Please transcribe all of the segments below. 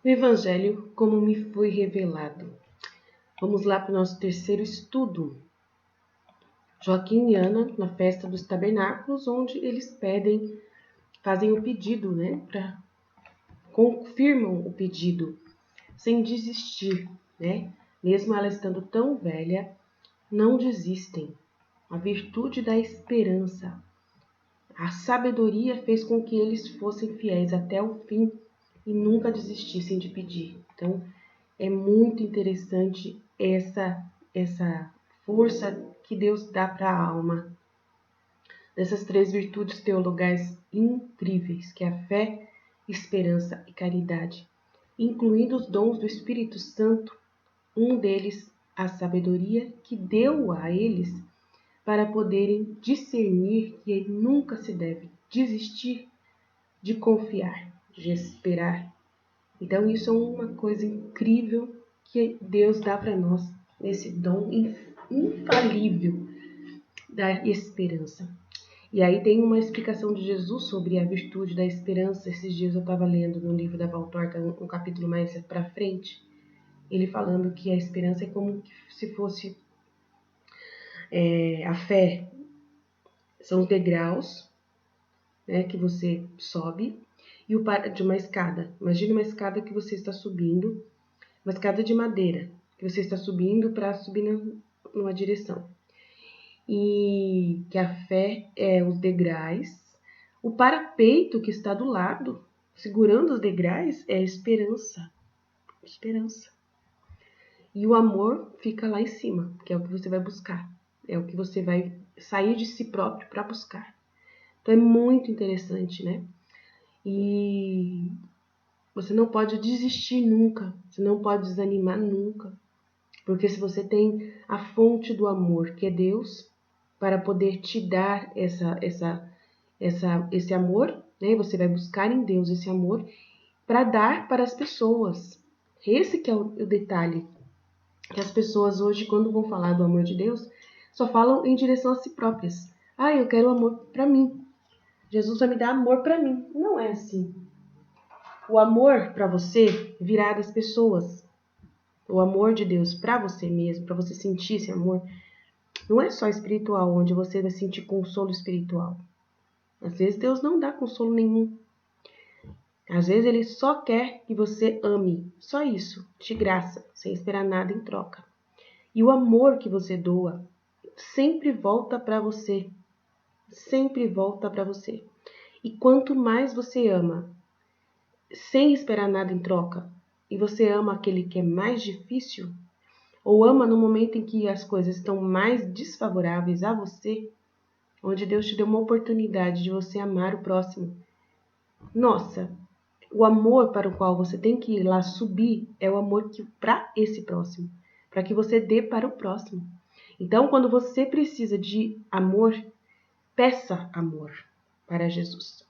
O Evangelho como me foi revelado. Vamos lá para o nosso terceiro estudo. Joaquim e Ana na festa dos tabernáculos, onde eles fazem o pedido, confirmam o pedido, sem desistir, Mesmo ela estando tão velha, não desistem. A virtude da esperança. A sabedoria fez com que eles fossem fiéis até o fim e nunca desistissem de pedir. Então, é muito interessante essa força que Deus dá para a alma. Dessas três virtudes teologais incríveis, que é a fé, esperança e caridade, incluindo os dons do Espírito Santo, um deles a sabedoria que deu a eles para poderem discernir que nunca se deve desistir de confiar, de esperar. Então isso é uma coisa incrível que Deus dá para nós, esse dom infalível da esperança. E aí tem uma explicação de Jesus sobre a virtude da esperança. Esses dias eu estava lendo no livro da Valtorta, um capítulo mais para frente, ele falando que a esperança é como se fosse a fé. São os degraus, que você sobe, e de uma escada. Imagina uma escada que você está subindo, uma escada de madeira, que você está subindo para subir numa direção. E que a fé é os degraus. O parapeito que está do lado, segurando os degraus, é a esperança. Esperança. E o amor fica lá em cima, que é o que você vai buscar. É o que você vai sair de si próprio para buscar. Então é muito interessante, E você não pode desistir nunca, você não pode desanimar nunca. Porque se você tem a fonte do amor, que é Deus, para poder te dar esse amor, Você vai buscar em Deus esse amor para dar para as pessoas. Esse que é o detalhe. Que as pessoas hoje, quando vão falar do amor de Deus, só falam em direção a si próprias. Eu quero amor para mim. Jesus vai me dar amor para mim. Não é assim. O amor para você virá das pessoas. O amor de Deus para você mesmo, para você sentir esse amor, não é só espiritual, onde você vai sentir consolo espiritual. Às vezes Deus não dá consolo nenhum. Às vezes Ele só quer que você ame. Só isso, de graça, sem esperar nada em troca. E o amor que você doa sempre volta para você. Sempre volta para você. E quanto mais você ama, sem esperar nada em troca, e você ama aquele que é mais difícil, ou ama no momento em que as coisas estão mais desfavoráveis a você, onde Deus te deu uma oportunidade de você amar o próximo. Nossa, o amor para o qual você tem que ir lá subir é o amor para esse próximo, para que você dê para o próximo. Então, quando você precisa de amor, peça amor para Jesus.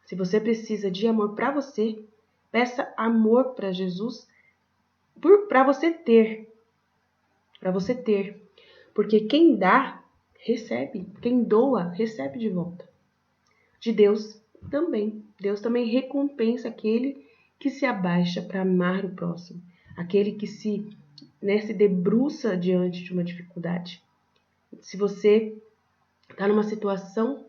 Se você precisa de amor para você, peça amor para Jesus para você ter. Para você ter. Porque quem dá, recebe. Quem doa, recebe de volta. De Deus também. Deus também recompensa aquele que se abaixa para amar o próximo. Aquele que se debruça diante de uma dificuldade. Se você está numa situação,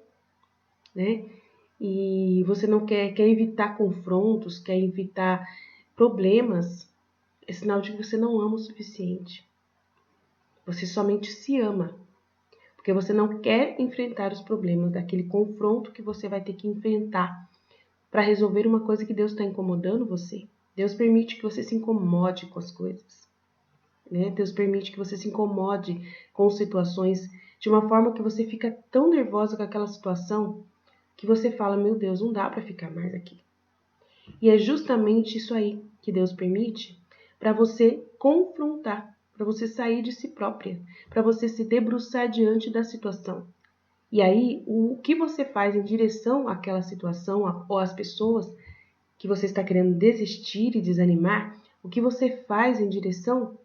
e você não quer evitar confrontos, quer evitar problemas, é sinal de que você não ama o suficiente. Você somente se ama, porque você não quer enfrentar os problemas daquele confronto que você vai ter que enfrentar para resolver uma coisa que Deus está incomodando você. Deus permite que você se incomode com as coisas. Deus permite que você se incomode com situações de uma forma que você fica tão nervosa com aquela situação que você fala, meu Deus, não dá para ficar mais aqui. E é justamente isso aí que Deus permite para você confrontar, para você sair de si própria, para você se debruçar diante da situação. E aí, o que você faz em direção àquela situação ou às pessoas que você está querendo desistir e desanimar, o que você faz em direção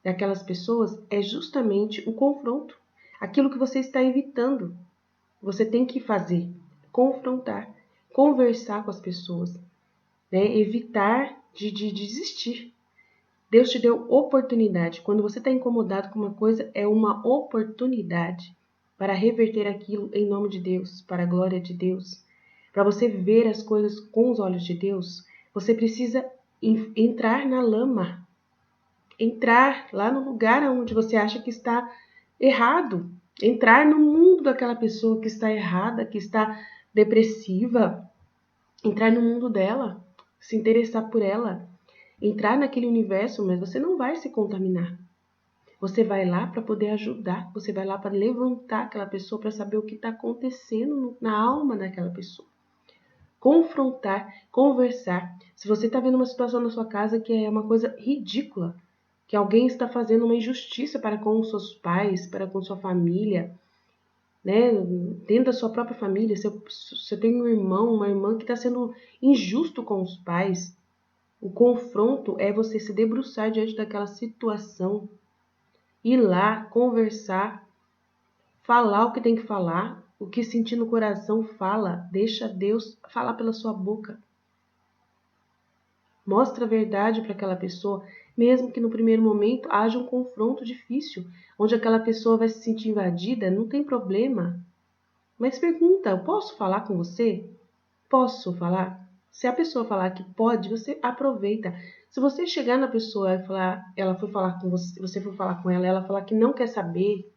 daquelas pessoas é justamente o confronto. Aquilo que você está evitando, você tem que fazer, confrontar, conversar com as pessoas, né? Evitar de desistir. Deus te deu oportunidade. Quando você está incomodado com uma coisa, é uma oportunidade para reverter aquilo em nome de Deus, para a glória de Deus. Para você ver as coisas com os olhos de Deus, você precisa entrar na lama, entrar lá no lugar onde você acha que está errado, entrar no mundo daquela pessoa que está errada, que está depressiva, entrar no mundo dela, se interessar por ela, entrar naquele universo, mas você não vai se contaminar. Você vai lá para poder ajudar, você vai lá para levantar aquela pessoa, para saber o que está acontecendo na alma daquela pessoa. Confrontar, conversar. Se você está vendo uma situação na sua casa que é uma coisa ridícula, que alguém está fazendo uma injustiça para com os seus pais, para com sua família, né? Dentro da sua própria família, se você tem um irmão, uma irmã que está sendo injusto com os pais, o confronto é você se debruçar diante daquela situação, ir lá, conversar, falar o que tem que falar, o que sentir no coração, fala, deixa Deus falar pela sua boca. Mostra a verdade para aquela pessoa, mesmo que no primeiro momento haja um confronto difícil, onde aquela pessoa vai se sentir invadida, não tem problema. Mas pergunta, eu posso falar com você? Posso falar? Se a pessoa falar que pode, você aproveita. Se você chegar na pessoa e falar, ela foi falar com você, você for falar com ela, ela falar que não quer saber,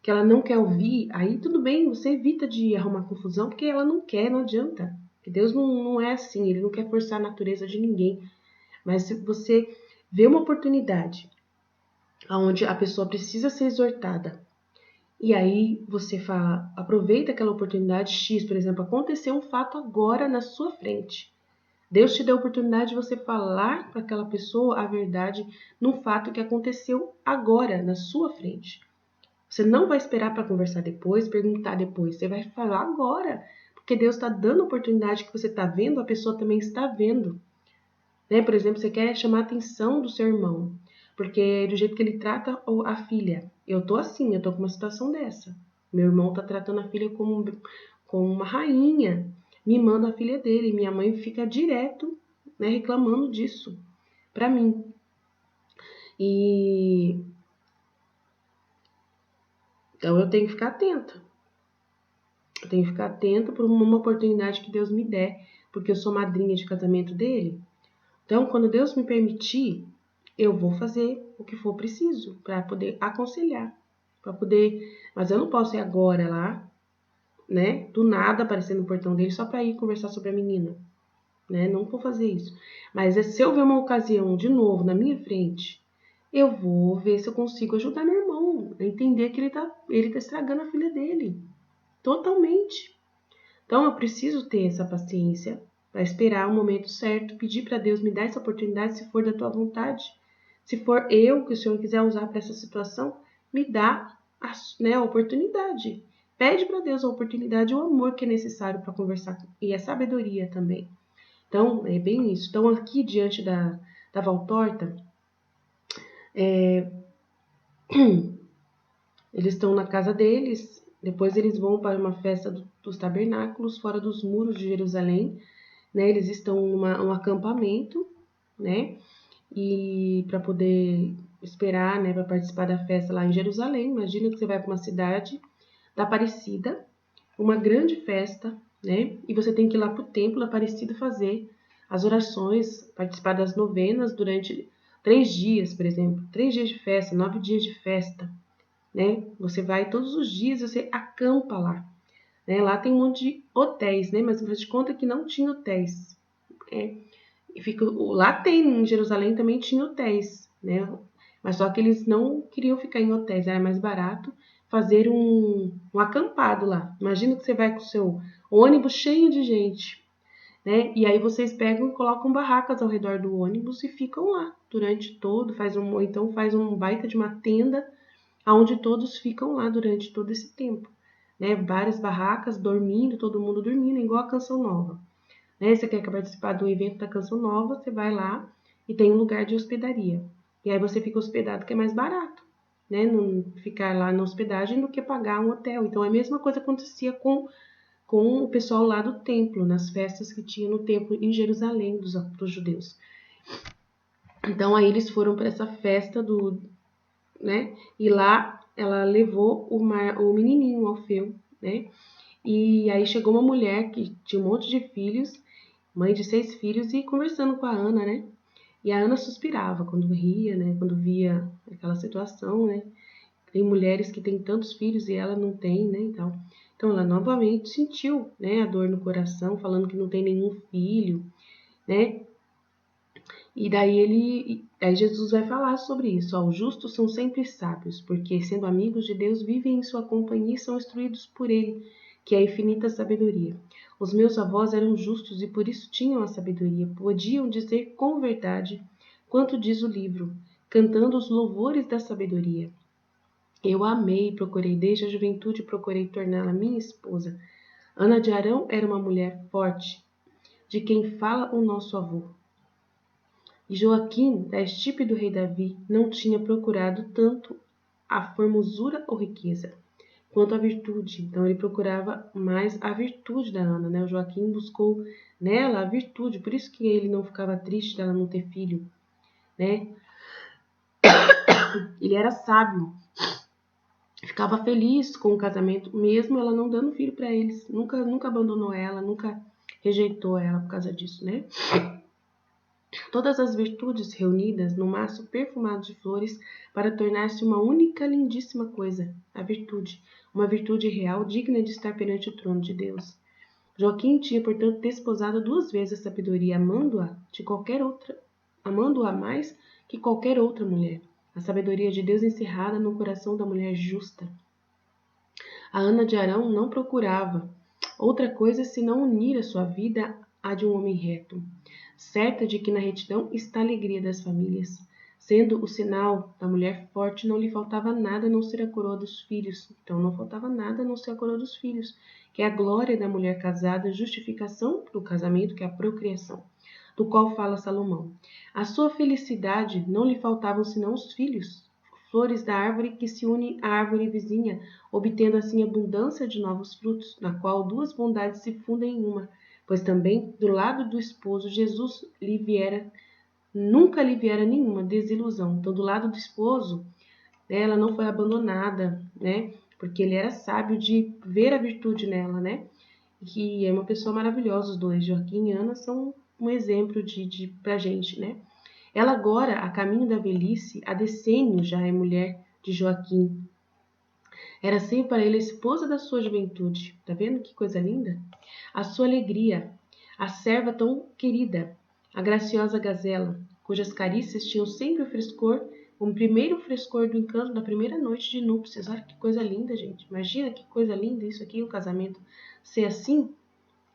que ela não quer ouvir, aí tudo bem, você evita de arrumar confusão, porque ela não quer, não adianta. Porque Deus não é assim, Ele não quer forçar a natureza de ninguém. Mas se você vê uma oportunidade onde a pessoa precisa ser exortada, e aí você fala, aproveita aquela oportunidade X, por exemplo, aconteceu um fato agora na sua frente. Deus te deu a oportunidade de você falar para aquela pessoa a verdade num fato que aconteceu agora, na sua frente. Você não vai esperar para conversar depois, perguntar depois. Você vai falar agora. Porque Deus está dando a oportunidade que você está vendo, a pessoa também está vendo. Né? Por exemplo, você quer chamar a atenção do seu irmão. Porque do jeito que ele trata a filha. Eu tô assim, eu tô com uma situação dessa. Meu irmão tá tratando a filha como uma rainha, mimando a filha dele. Minha mãe fica direto, né, reclamando disso pra mim. E então eu tenho que ficar atenta. Eu tenho que ficar atenta por uma oportunidade que Deus me der, porque eu sou madrinha de casamento dele. Então, quando Deus me permitir, eu vou fazer o que for preciso para poder aconselhar, para poder, mas eu não posso ir agora lá, né, do nada aparecer no portão dele só para ir conversar sobre a menina, né? Não vou fazer isso. Mas se eu ver uma ocasião de novo na minha frente, eu vou ver se eu consigo ajudar meu irmão a entender que ele tá estragando a filha dele. Totalmente. Então eu preciso ter essa paciência para esperar o momento certo, pedir para Deus me dar essa oportunidade se for da tua vontade. Se for eu que o Senhor quiser usar para essa situação, me dá a oportunidade. Pede para Deus a oportunidade e o amor que é necessário para conversar e a sabedoria também. Então, é bem isso. Então, aqui diante da Valtorta, eles estão na casa deles, depois eles vão para uma festa dos tabernáculos, fora dos muros de Jerusalém, né? Eles estão num acampamento, né? E para poder esperar, né, para participar da festa lá em Jerusalém. Imagina que você vai para uma cidade da Aparecida, uma grande festa, né? E você tem que ir lá para o templo da Aparecida fazer as orações, participar das novenas durante 3 dias, por exemplo. 3 dias de festa, 9 dias de festa, né? Você vai todos os dias, você acampa lá, né? Lá tem um monte de hotéis, né? Mas faz de conta que não tinha hotéis. Lá em Jerusalém também tinha hotéis, né? Mas só que eles não queriam ficar em hotéis, era mais barato fazer um acampado lá. Imagina que você vai com o seu ônibus cheio de gente, né? E aí vocês pegam e colocam barracas ao redor do ônibus e ficam lá durante todo, então faz um baita de uma tenda onde todos ficam lá durante todo esse tempo, né? Várias barracas dormindo, todo mundo dormindo, igual a Canção Nova. Né? Você quer participar do evento da Canção Nova, você vai lá e tem um lugar de hospedaria. E aí você fica hospedado, que é mais barato, né? Não ficar lá na hospedagem do que pagar um hotel. Então, a mesma coisa acontecia com com o pessoal lá do templo, nas festas que tinha no templo em Jerusalém dos judeus. Então aí eles foram para essa festa né? E lá ela levou o menininho, o Alfeu, né? E aí chegou uma mulher que tinha um monte de filhos, mãe de 6 filhos, e conversando com a Ana, né? E a Ana suspirava quando ria, né? Quando via aquela situação, né? Tem mulheres que têm tantos filhos e ela não tem, né? Então ela novamente sentiu, né, a dor no coração, falando que não tem nenhum filho, né? E aí Jesus vai falar sobre isso. Ó, os justos são sempre sábios, porque sendo amigos de Deus vivem em sua companhia e são instruídos por Ele, que é a infinita sabedoria. Os meus avós eram justos e por isso tinham a sabedoria. Podiam dizer com verdade quanto diz o livro, cantando os louvores da sabedoria. Eu a amei e procurei desde a juventude, procurei torná-la minha esposa. Ana de Arão era uma mulher forte, de quem fala o nosso avô. E Joaquim, da estirpe do rei Davi, não tinha procurado tanto a formosura ou riqueza, quanto a virtude. Então ele procurava mais a virtude da Ana, né? O Joaquim buscou nela a virtude, por isso que ele não ficava triste dela não ter filho, né? Ele era sábio, ficava feliz com o casamento, mesmo ela não dando filho para eles. Nunca abandonou ela, nunca rejeitou ela por causa disso, né? Todas as virtudes reunidas no maço perfumado de flores para tornar-se uma única lindíssima coisa, a virtude, uma virtude real digna de estar perante o trono de Deus. Joaquim tinha, portanto, desposado 2 vezes a sabedoria, amando-a mais que qualquer outra mulher. A sabedoria de Deus encerrada no coração da mulher justa. A Ana de Arão não procurava outra coisa senão unir a sua vida à de um homem reto, certa de que na retidão está a alegria das famílias. Sendo o sinal da mulher forte, não lhe faltava nada a não ser a coroa dos filhos. Então, não faltava nada a não ser a coroa dos filhos, que é a glória da mulher casada, justificação do casamento, que é a procriação, do qual fala Salomão. A sua felicidade não lhe faltavam senão os filhos, flores da árvore que se une à árvore vizinha, obtendo assim abundância de novos frutos, na qual 2 bondades se fundem em uma, pois também do lado do esposo Jesus nunca lhe viera nenhuma desilusão. Então, do lado do esposo, né, ela não foi abandonada, né, porque ele era sábio de ver a virtude nela, né, que é uma pessoa maravilhosa. Os dois, Joaquim e Ana, são um exemplo pra gente, né. Ela agora, a caminho da velhice, há decênios já é mulher de Joaquim. Era sempre para ele a esposa da sua juventude. Tá vendo que coisa linda? A sua alegria, a serva tão querida, a graciosa gazela, cujas carícias tinham sempre o primeiro frescor do encanto da primeira noite de núpcias. Olha que coisa linda, gente. Imagina que coisa linda isso aqui, o casamento ser assim.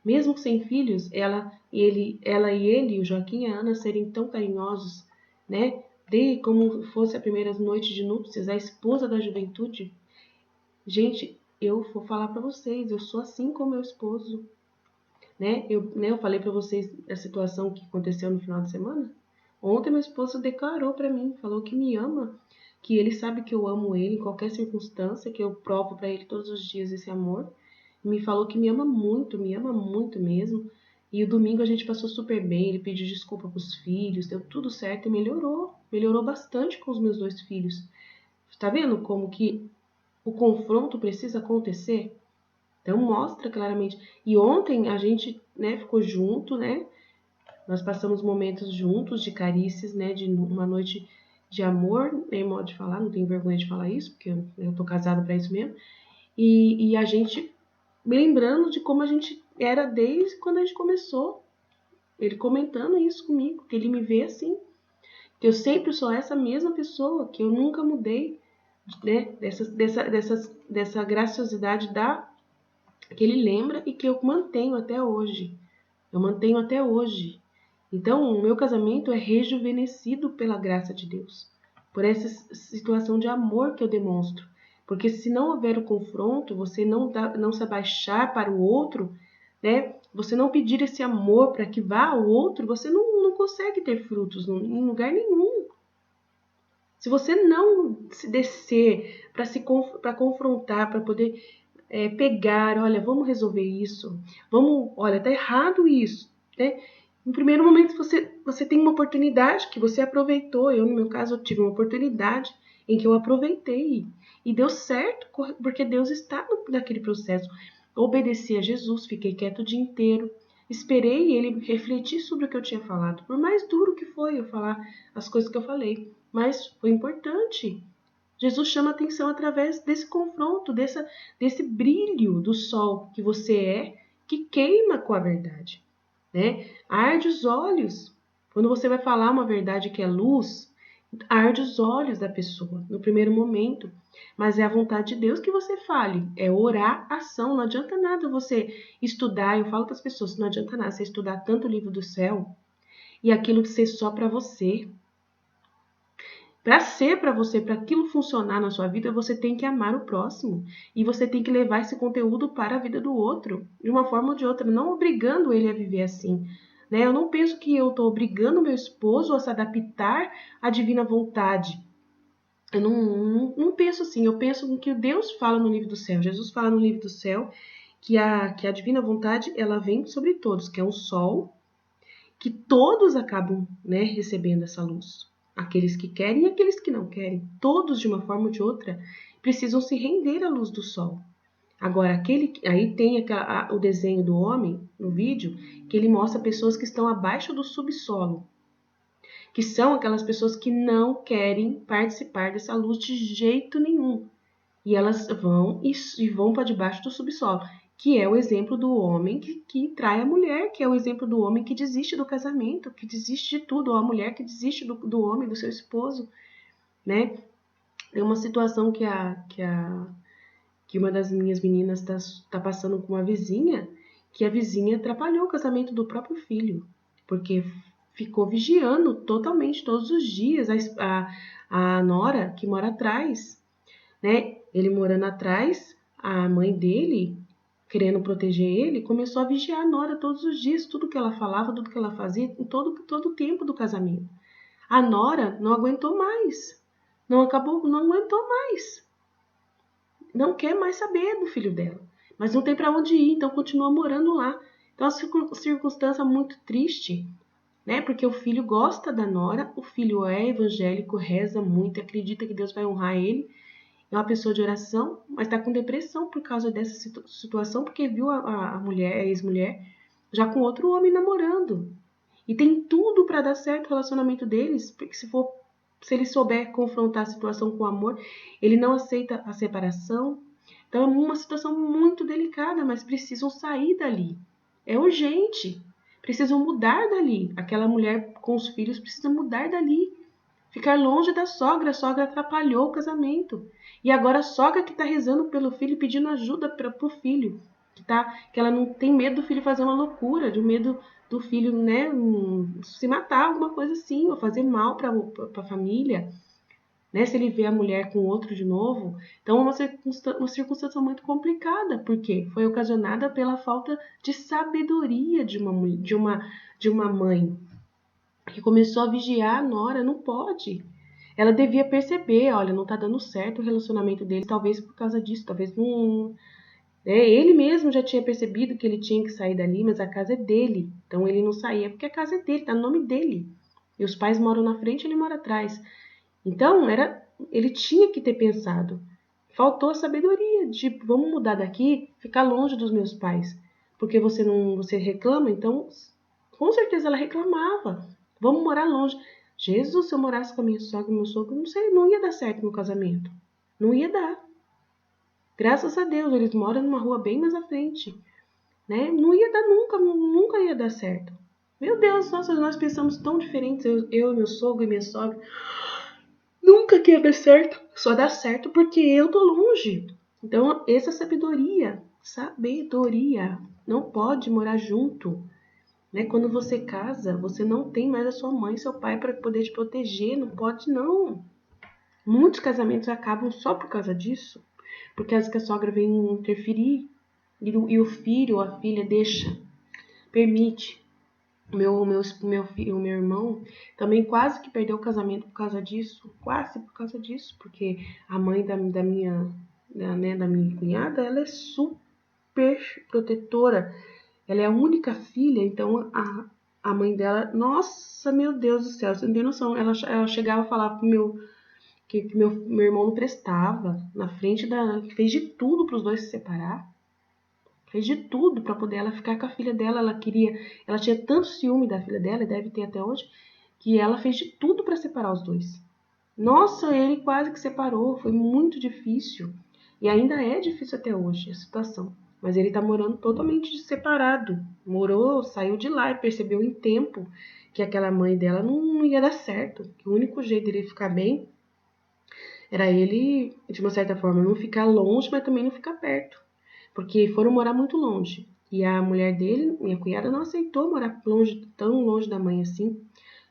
Mesmo sem filhos, ela e ele, o Joaquim e a Ana, serem tão carinhosos, né? De como fosse a primeira noite de núpcias, a esposa da juventude. Gente, eu vou falar para vocês, eu sou assim com meu esposo, né? Eu falei para vocês a situação que aconteceu no final de semana. Ontem meu esposo declarou para mim, falou que me ama, que ele sabe que eu amo ele em qualquer circunstância, que eu provo para ele todos os dias esse amor. Me falou que me ama muito mesmo. E o domingo a gente passou super bem, ele pediu desculpa pros filhos, deu tudo certo e melhorou bastante com os meus 2 filhos. Tá vendo como que o confronto precisa acontecer? Então mostra claramente. E ontem a gente, né, ficou junto, né? Nós passamos momentos juntos de carícias, né? De uma noite de amor, em modo de falar, não tenho vergonha de falar isso, porque eu tô casada para isso mesmo. E a gente lembrando de como a gente era desde quando a gente começou. Ele comentando isso comigo, que ele me vê assim, que eu sempre sou essa mesma pessoa, que eu nunca mudei, né? Dessa graciosidade que ele lembra e que eu mantenho até hoje. Eu mantenho até hoje. Então, o meu casamento é rejuvenescido pela graça de Deus, por essa situação de amor que eu demonstro. Porque se não houver o confronto, você não se abaixar para o outro, né? Você não pedir esse amor para que vá ao outro, você não consegue ter frutos em lugar nenhum. Se você não se descer para confrontar, para poder pegar, olha, vamos resolver isso, olha, tá errado isso, né? No primeiro momento você tem uma oportunidade que você aproveitou. Eu, no meu caso, eu tive uma oportunidade em que eu aproveitei e deu certo, porque Deus está naquele processo. Eu obedeci a Jesus, fiquei quieto o dia inteiro, esperei ele refletir sobre o que eu tinha falado, por mais duro que foi eu falar as coisas que eu falei, mas foi importante. Jesus chama atenção através desse confronto, desse brilho do sol que você que queima com a verdade, né? Arde os olhos. Quando você vai falar uma verdade que é luz, arde os olhos da pessoa no primeiro momento. Mas é a vontade de Deus que você fale. É orar, ação. Não adianta nada você estudar. Eu falo para as pessoas, não adianta nada você estudar tanto o livro do céu e aquilo ser só para você. Para ser para você, para aquilo funcionar na sua vida, você tem que amar o próximo. E você tem que levar esse conteúdo para a vida do outro, de uma forma ou de outra, não obrigando ele a viver assim. Né? Eu não penso que eu estou obrigando meu esposo a se adaptar à divina vontade. Eu não penso assim. Eu penso no que Deus fala no livro do céu. Jesus fala no livro do céu que a divina vontade ela vem sobre todos, que é um sol que todos acabam, né, recebendo essa luz. Aqueles que querem e aqueles que não querem. Todos, de uma forma ou de outra, precisam se render à luz do sol. Agora, aí tem o desenho do homem no vídeo, que ele mostra pessoas que estão abaixo do subsolo, que são aquelas pessoas que não querem participar dessa luz de jeito nenhum. E elas vão para debaixo do subsolo, que é o exemplo do homem que trai a mulher, que é o exemplo do homem que desiste do casamento, que desiste de tudo, ou a mulher que desiste do homem, do seu esposo, né? Tem uma situação que uma das minhas meninas tá passando com uma vizinha, que a vizinha atrapalhou o casamento do próprio filho, porque ficou vigiando totalmente todos os dias a nora que mora atrás, né? Ele morando atrás, a mãe dele, querendo proteger ele, começou a vigiar a nora todos os dias, tudo que ela falava, tudo que ela fazia, em todo o tempo do casamento. A nora não aguentou mais, não aguentou mais, não quer mais saber do filho dela, mas não tem para onde ir, então continua morando lá. Então, é uma circunstância muito triste, né? Porque o filho gosta da nora, o filho é evangélico, reza muito, acredita que Deus vai honrar ele, é uma pessoa de oração, mas está com depressão por causa dessa situação, porque viu a mulher, a ex-mulher, já com outro homem namorando. E tem tudo para dar certo o relacionamento deles, porque se ele souber confrontar a situação com amor, ele não aceita a separação. Então é uma situação muito delicada, mas precisam sair dali. É urgente. Precisam mudar dali. Aquela mulher com os filhos precisa mudar dali. Ficar longe da sogra. A sogra atrapalhou o casamento. E agora a sogra que está rezando pelo filho, pedindo ajuda para o filho. Que ela não tem medo do filho fazer uma loucura, de medo do filho, né, se matar, alguma coisa assim, ou fazer mal para a família, né, se ele vê a mulher com outro de novo. Então é uma circunstância muito complicada, porque foi ocasionada pela falta de sabedoria de uma mãe, que começou a vigiar a nora. Não pode. Ela devia perceber, olha, não tá dando certo o relacionamento dele, talvez por causa disso, talvez não. Ele mesmo já tinha percebido que ele tinha que sair dali, mas a casa é dele. Então ele não saía porque a casa é dele, tá no nome dele. E os pais moram na frente, ele mora atrás. Então ele tinha que ter pensado. Faltou a sabedoria de vamos mudar daqui, ficar longe dos meus pais. Porque você reclama, então com certeza ela reclamava. Vamos morar longe. Jesus, se eu morasse com a minha sogra e meu sogro, não sei, não ia dar certo no casamento. Não ia dar. Graças a Deus, eles moram numa rua bem mais à frente, né? Não ia dar nunca ia dar certo. Meu Deus, nossa, nós pensamos tão diferentes, eu meu sogro e minha sogra. Nunca que ia dar certo. Só dá certo porque eu tô longe. Então, essa sabedoria. Sabedoria. Não pode morar junto. Né? Quando você casa, você não tem mais a sua mãe e seu pai para poder te proteger. Não pode, não. Muitos casamentos acabam só por causa disso. Por causa que a sogra vem interferir. E o filho ou a filha deixa. Permite. O meu irmão também quase que perdeu o casamento por causa disso. Quase por causa disso. Porque a mãe da minha da minha cunhada, ela é super protetora. Ela é a única filha, então a mãe dela, nossa, meu Deus do céu, você não tem noção. Ela chegava a falar pro que meu irmão não prestava, na frente fez de tudo para os dois se separar. Fez de tudo para poder ela ficar com a filha dela. Ela tinha tanto ciúme da filha dela, e deve ter até hoje, que ela fez de tudo para separar os dois. Nossa, ele quase que separou, foi muito difícil. E ainda é difícil até hoje a situação. Mas ele tá morando totalmente separado. Morou, saiu de lá e percebeu em tempo que aquela mãe dela não ia dar certo. Que o único jeito dele ficar bem era ele, de uma certa forma, não ficar longe, mas também não ficar perto. Porque foram morar muito longe. E a mulher dele, minha cunhada, não aceitou morar longe, tão longe da mãe assim,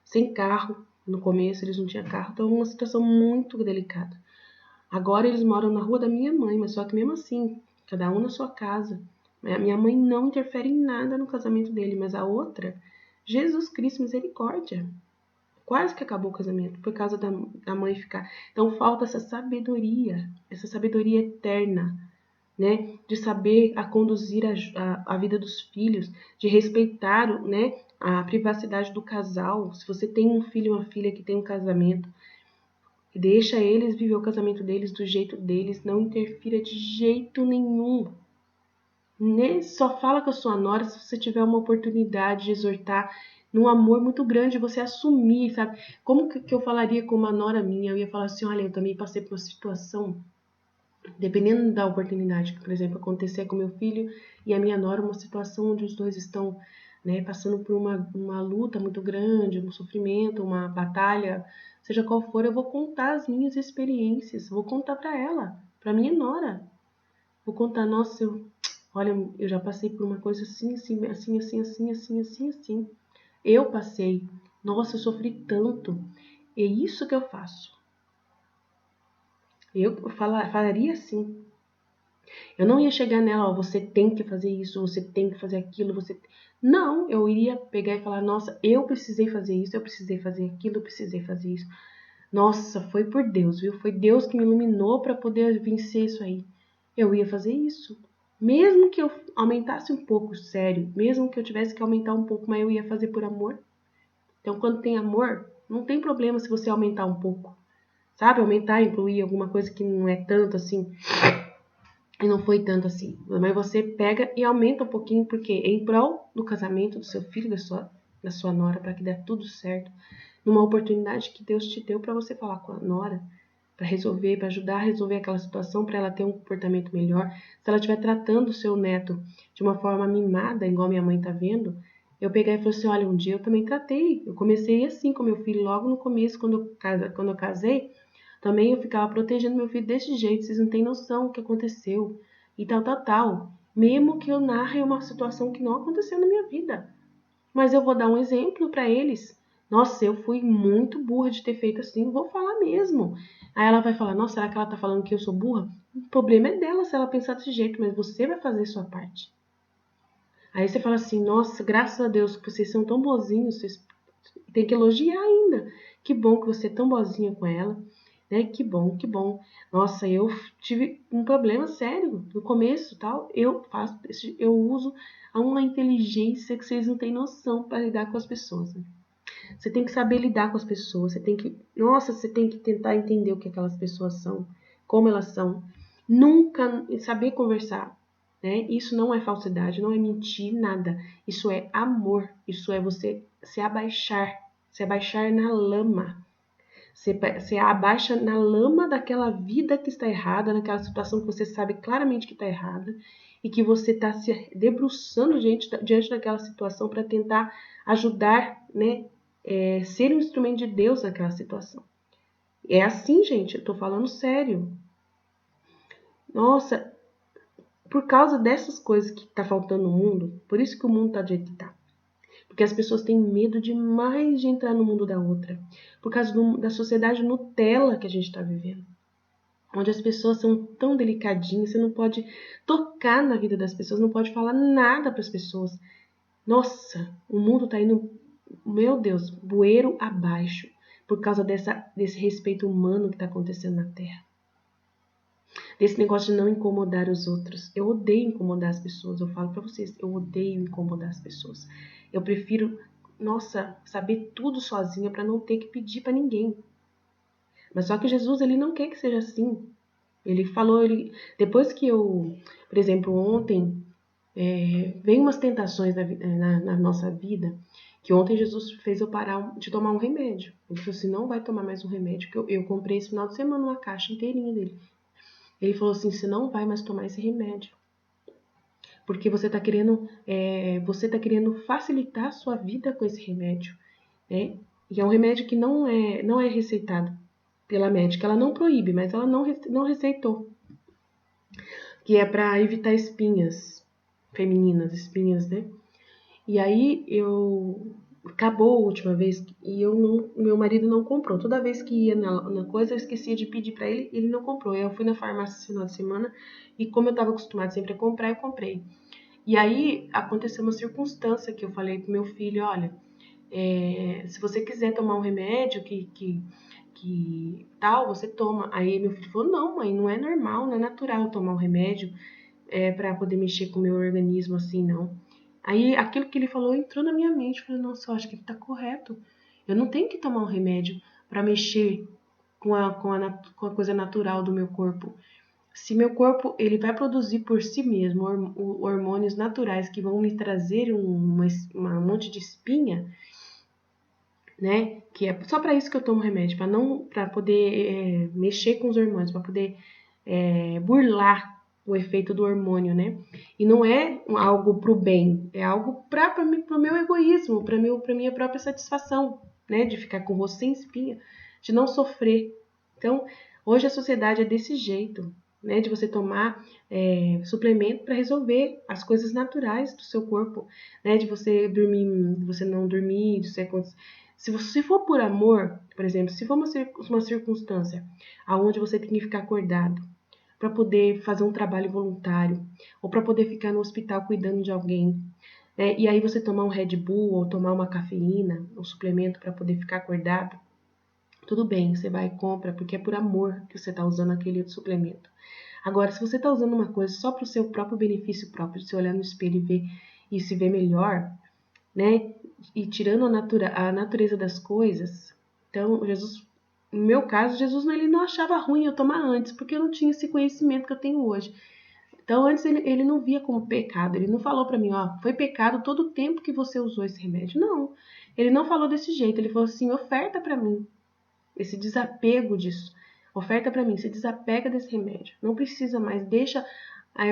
sem carro. No começo eles não tinham carro, então é uma situação muito delicada. Agora eles moram na rua da minha mãe, mas só que mesmo assim, cada um na sua casa. A minha mãe não interfere em nada no casamento dele, mas a outra, Jesus Cristo, misericórdia. Quase que acabou o casamento por causa da mãe ficar. Então falta essa sabedoria eterna, né, de saber conduzir a vida dos filhos, de respeitar, né, a privacidade do casal. Se você tem um filho e uma filha que tem um casamento, deixa eles viver o casamento deles do jeito deles, não interfira de jeito nenhum. Só fala com a sua nora se você tiver uma oportunidade de exortar num amor muito grande, você assumir, sabe? Como que eu falaria com uma nora minha? Eu ia falar assim, olha, eu também passei por uma situação, dependendo da oportunidade, que, por exemplo, acontecer com meu filho e a minha nora, uma situação onde os dois estão, né, passando por uma luta muito grande, um sofrimento, uma batalha, seja qual for, eu vou contar as minhas experiências, vou contar para ela, para minha nora. Vou contar, nossa, olha, eu já passei por uma coisa assim, assim, assim, assim, assim, assim, assim, assim. Eu passei. Nossa, eu sofri tanto. É isso que eu faço. Eu falaria assim. Eu não ia chegar nela, ó, você tem que fazer isso, você tem que fazer aquilo, você... Não, eu iria pegar e falar, nossa, eu precisei fazer isso, eu precisei fazer aquilo, eu precisei fazer isso. Nossa, foi por Deus, viu? Foi Deus que me iluminou para poder vencer isso aí. Eu ia fazer isso. Mesmo que eu aumentasse um pouco, sério, mesmo que eu tivesse que aumentar um pouco, mas eu ia fazer por amor. Então, quando tem amor, não tem problema se você aumentar um pouco. Sabe? Aumentar, incluir alguma coisa que não é tanto assim. E não foi tanto assim. Mas você pega e aumenta um pouquinho, porque em prol do casamento do seu filho, da sua nora, para que dê tudo certo. Numa oportunidade que Deus te deu para você falar com a nora, para resolver, para ajudar a resolver aquela situação, para ela ter um comportamento melhor. Se ela estiver tratando o seu neto de uma forma mimada, igual minha mãe tá vendo, eu peguei e falei assim, olha, um dia eu também tratei. Eu comecei assim com meu filho logo no começo, quando eu casei, também eu ficava protegendo meu filho desse jeito, vocês não têm noção do que aconteceu. E tal, tal, tal. Mesmo que eu narre uma situação que não aconteceu na minha vida. Mas eu vou dar um exemplo para eles. Nossa, eu fui muito burra de ter feito assim, vou falar mesmo. Aí ela vai falar, nossa, será que ela tá falando que eu sou burra? O problema é dela se ela pensar desse jeito, mas você vai fazer a sua parte. Aí você fala assim, nossa, graças a Deus que vocês são tão bozinhos, vocês tem que elogiar ainda. Que bom que você é tão boazinha com ela, né? Que bom, que bom. Nossa, eu tive um problema sério no começo, tal. Eu uso uma inteligência que vocês não têm noção para lidar com as pessoas. Né? Você tem que saber lidar com as pessoas, você tem que tentar entender o que aquelas pessoas são, como elas são. Nunca saber conversar, né? Isso não é falsidade, não é mentir, nada. Isso é amor, isso é você se abaixar na lama. Você abaixa na lama daquela vida que está errada, naquela situação que você sabe claramente que está errada e que você está se debruçando diante daquela situação para tentar ajudar, né, ser um instrumento de Deus naquela situação. É assim, gente, eu tô falando sério. Nossa, por causa dessas coisas que tá faltando no mundo, por isso que o mundo tá do jeito que tá. Porque as pessoas têm medo demais de entrar no mundo da outra. Por causa da sociedade Nutella que a gente tá vivendo. Onde as pessoas são tão delicadinhas, você não pode tocar na vida das pessoas, não pode falar nada para as pessoas. Nossa, o mundo tá indo, meu Deus, bueiro abaixo por causa desse respeito humano que está acontecendo na Terra. desse negócio de não incomodar os outros. Eu odeio incomodar as pessoas, eu falo pra vocês, eu odeio incomodar as pessoas. Eu prefiro, nossa, saber tudo sozinha pra não ter que pedir pra ninguém. Mas só que Jesus, ele não quer que seja assim. Ele falou, depois que eu, por exemplo, ontem, vem umas tentações na nossa vida, que ontem Jesus fez eu parar de tomar um remédio. Ele falou assim, não vai tomar mais um remédio, que eu comprei esse final de semana uma caixa inteirinha dele. Ele falou assim, você não vai mais tomar esse remédio, porque você tá querendo facilitar a sua vida com esse remédio, né? E é um remédio que não é receitado pela médica, ela não proíbe, mas ela não receitou, que é para evitar espinhas femininas, espinhas, né? E aí acabou a última vez e meu marido não comprou. Toda vez que ia na coisa, eu esquecia de pedir para ele, ele não comprou. Eu fui na farmácia esse final de semana e como eu estava acostumada sempre a comprar, eu comprei. E aí aconteceu uma circunstância que eu falei pro meu filho, olha, se você quiser tomar um remédio que tal, você toma. Aí meu filho falou, não, mãe, não é normal, não é natural eu tomar um remédio para poder mexer com o meu organismo assim, não. Aí aquilo que ele falou entrou na minha mente. Eu falei, nossa, eu acho que ele tá correto. Eu não tenho que tomar um remédio para mexer com a coisa natural do meu corpo. Se meu corpo ele vai produzir por si mesmo hormônios naturais que vão me trazer um monte de espinha, né? Que é só para isso que eu tomo remédio, para poder mexer com os hormônios, para poder burlar o efeito do hormônio, né? E não é algo pro bem, é algo pro meu egoísmo, pra minha própria satisfação, né? De ficar com o rosto sem espinha, de não sofrer. Então, hoje a sociedade é desse jeito, né? De você tomar suplemento para resolver as coisas naturais do seu corpo, né? De você dormir, de você não dormir, de você se for por amor, por exemplo, se for uma circunstância aonde você tem que ficar acordado para poder fazer um trabalho voluntário ou para poder ficar no hospital cuidando de alguém, né? E aí você tomar um Red Bull ou tomar uma cafeína, um suplemento para poder ficar acordado, tudo bem, você vai e compra porque é por amor que você está usando aquele suplemento. Agora, se você está usando uma coisa só para o seu próprio benefício próprio, de você olhar no espelho e se ver melhor, né? E tirando a natureza das coisas, então Jesus, no meu caso, Jesus ele não achava ruim eu tomar antes, porque eu não tinha esse conhecimento que eu tenho hoje. Então antes ele não via como pecado, ele não falou para mim, ó, foi pecado todo o tempo que você usou esse remédio. Não, ele não falou desse jeito, ele falou assim, oferta para mim esse desapego disso. Oferta para mim, se desapega desse remédio. Não precisa mais, deixa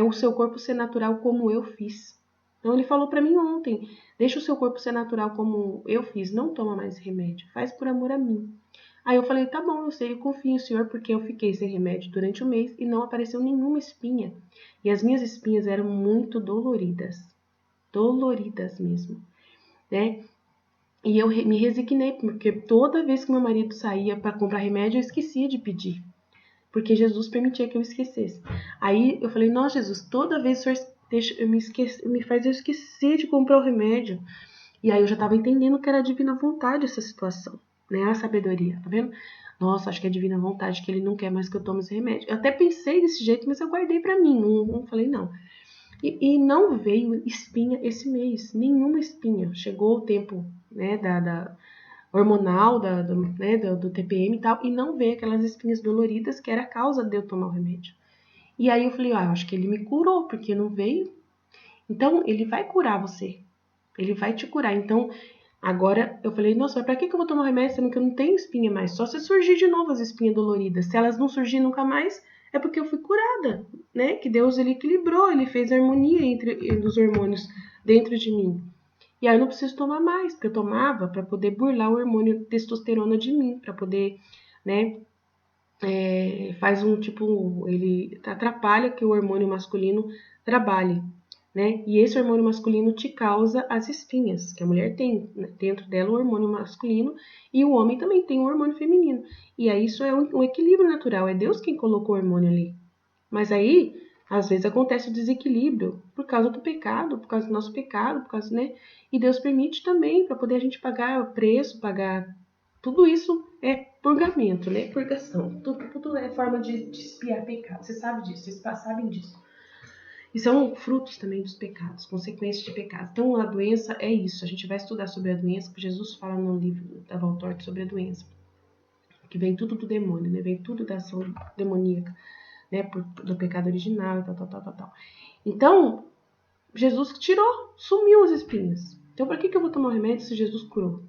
o seu corpo ser natural como eu fiz. Então ele falou para mim ontem, deixa o seu corpo ser natural como eu fiz, não toma mais remédio, faz por amor a mim. Aí eu falei, tá bom, eu sei, eu confio no senhor porque eu fiquei sem remédio durante o mês e não apareceu nenhuma espinha. E as minhas espinhas eram muito doloridas mesmo, né? E eu me resignei, porque toda vez que meu marido saía para comprar remédio, eu esquecia de pedir. Porque Jesus permitia que eu esquecesse. Aí eu falei, nossa, Jesus, toda vez o Senhor me faz eu esquecer de comprar o remédio. E aí eu já estava entendendo que era a divina vontade essa situação, né? A sabedoria, tá vendo? Nossa, acho que é a divina vontade que ele não quer mais que eu tome esse remédio. Eu até pensei desse jeito, mas eu guardei pra mim, não falei não. E não veio espinha esse mês, nenhuma espinha. Chegou o tempo, né, da hormonal, do TPM e tal, e não veio aquelas espinhas doloridas que era a causa de eu tomar o remédio. E aí eu falei, eu acho que ele me curou, porque não veio. Então, ele vai curar você. Ele vai te curar. Então, agora eu falei, nossa, mas pra que eu vou tomar remédio sendo que eu não tenho espinha mais? Só se surgir de novo as espinhas doloridas. Se elas não surgirem nunca mais, é porque eu fui curada, né? Que Deus, ele equilibrou, ele fez harmonia entre os hormônios dentro de mim. E aí eu não preciso tomar mais, porque eu tomava para poder burlar o hormônio testosterona de mim, para poder, né, faz um tipo, ele atrapalha que o hormônio masculino trabalhe, né? E esse hormônio masculino te causa as espinhas, que a mulher tem, né? Dentro dela o hormônio masculino e o homem também tem o hormônio feminino. E aí isso é um equilíbrio natural, é Deus quem colocou o hormônio ali. Mas aí, às vezes acontece o desequilíbrio por causa do pecado, por causa do nosso pecado, por causa, né? E Deus permite também para poder a gente pagar o preço, pagar Tudo isso é purgamento, né? Purgação. Tudo é forma de expiar pecado. Você sabe disso, vocês sabem disso. E são frutos também dos pecados, consequências de pecados. Então, a doença é isso. A gente vai estudar sobre a doença, porque Jesus fala no livro da Valtorta sobre a doença. Que vem tudo do demônio, né? Vem tudo da ação demoníaca, né? Do pecado original e tal. Então, Jesus tirou, sumiu as espinhas. Então, para que eu vou tomar o remédio se Jesus curou?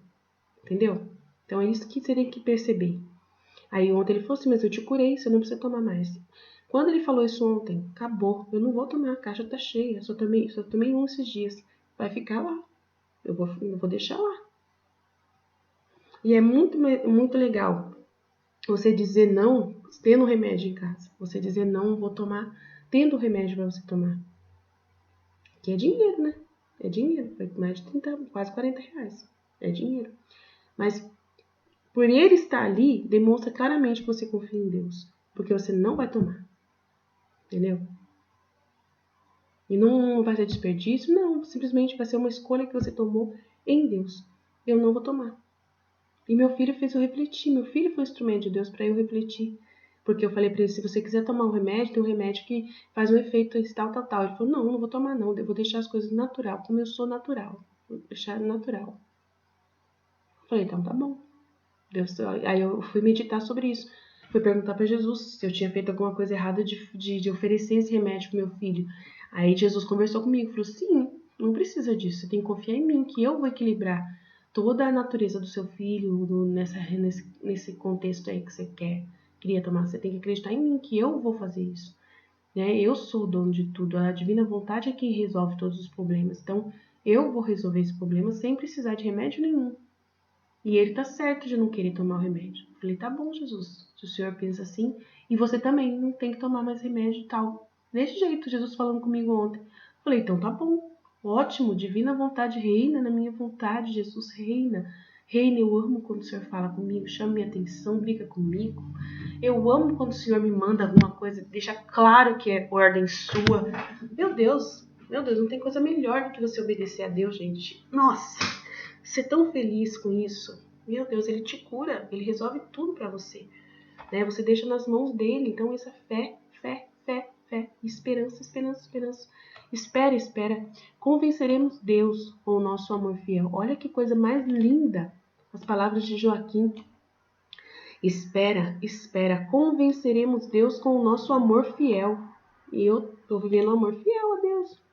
Entendeu? Então, é isso que você tem que perceber. Aí, ontem ele falou assim, mas eu te curei, você não precisa tomar mais. Quando ele falou isso ontem, acabou. Eu não vou tomar, a caixa tá cheia. Só tomei um esses dias. Vai ficar lá. Eu vou deixar lá. E é muito legal você dizer não, tendo remédio em casa. Você dizer não, vou tomar, tendo remédio para você tomar. Que é dinheiro, né? É dinheiro. Foi mais de 30, quase 40 reais. É dinheiro. Mas por ele estar ali, demonstra claramente que você confia em Deus. Porque você não vai tomar. Entendeu? E não vai ser desperdício, não. Simplesmente vai ser uma escolha que você tomou em Deus. Eu não vou tomar. E meu filho fez eu refletir. Meu filho foi um instrumento de Deus para eu refletir. Porque eu falei para ele, se você quiser tomar um remédio, tem um remédio que faz um efeito tal. Ele falou, não vou tomar não. Eu vou deixar as coisas natural, como eu sou natural. Vou deixar natural. Eu falei, então tá bom. Deus, aí eu fui meditar sobre isso. Fui perguntar para Jesus se eu tinha feito alguma coisa errada de oferecer esse remédio pro meu filho. Aí Jesus conversou comigo, falou, sim, não precisa disso, você tem que confiar em mim, que eu vou equilibrar toda a natureza do seu filho nesse contexto aí que você queria tomar. Você tem que acreditar em mim, que eu vou fazer isso. Né? Eu sou o dono de tudo, a divina vontade é quem resolve todos os problemas. Então, eu vou resolver esse problema sem precisar de remédio nenhum. E ele tá certo de não querer tomar o remédio. Eu falei, tá bom, Jesus, se o senhor pensa assim, e você também não tem que tomar mais remédio e tal. Desse jeito, Jesus falando comigo ontem. Eu falei, então tá bom, ótimo, divina vontade reina na minha vontade, Jesus reina. Reina, eu amo quando o senhor fala comigo, chama minha atenção, briga comigo. Eu amo quando o senhor me manda alguma coisa, deixa claro que é ordem sua. Meu Deus, não tem coisa melhor do que você obedecer a Deus, gente. Nossa! Ser tão feliz com isso, meu Deus, ele te cura, ele resolve tudo pra você, né? Você deixa nas mãos dele, então essa fé, esperança. Espera, convenceremos Deus com o nosso amor fiel. Olha que coisa mais linda, as palavras de Joaquim. Espera, convenceremos Deus com o nosso amor fiel. E eu tô vivendo um amor fiel a Deus.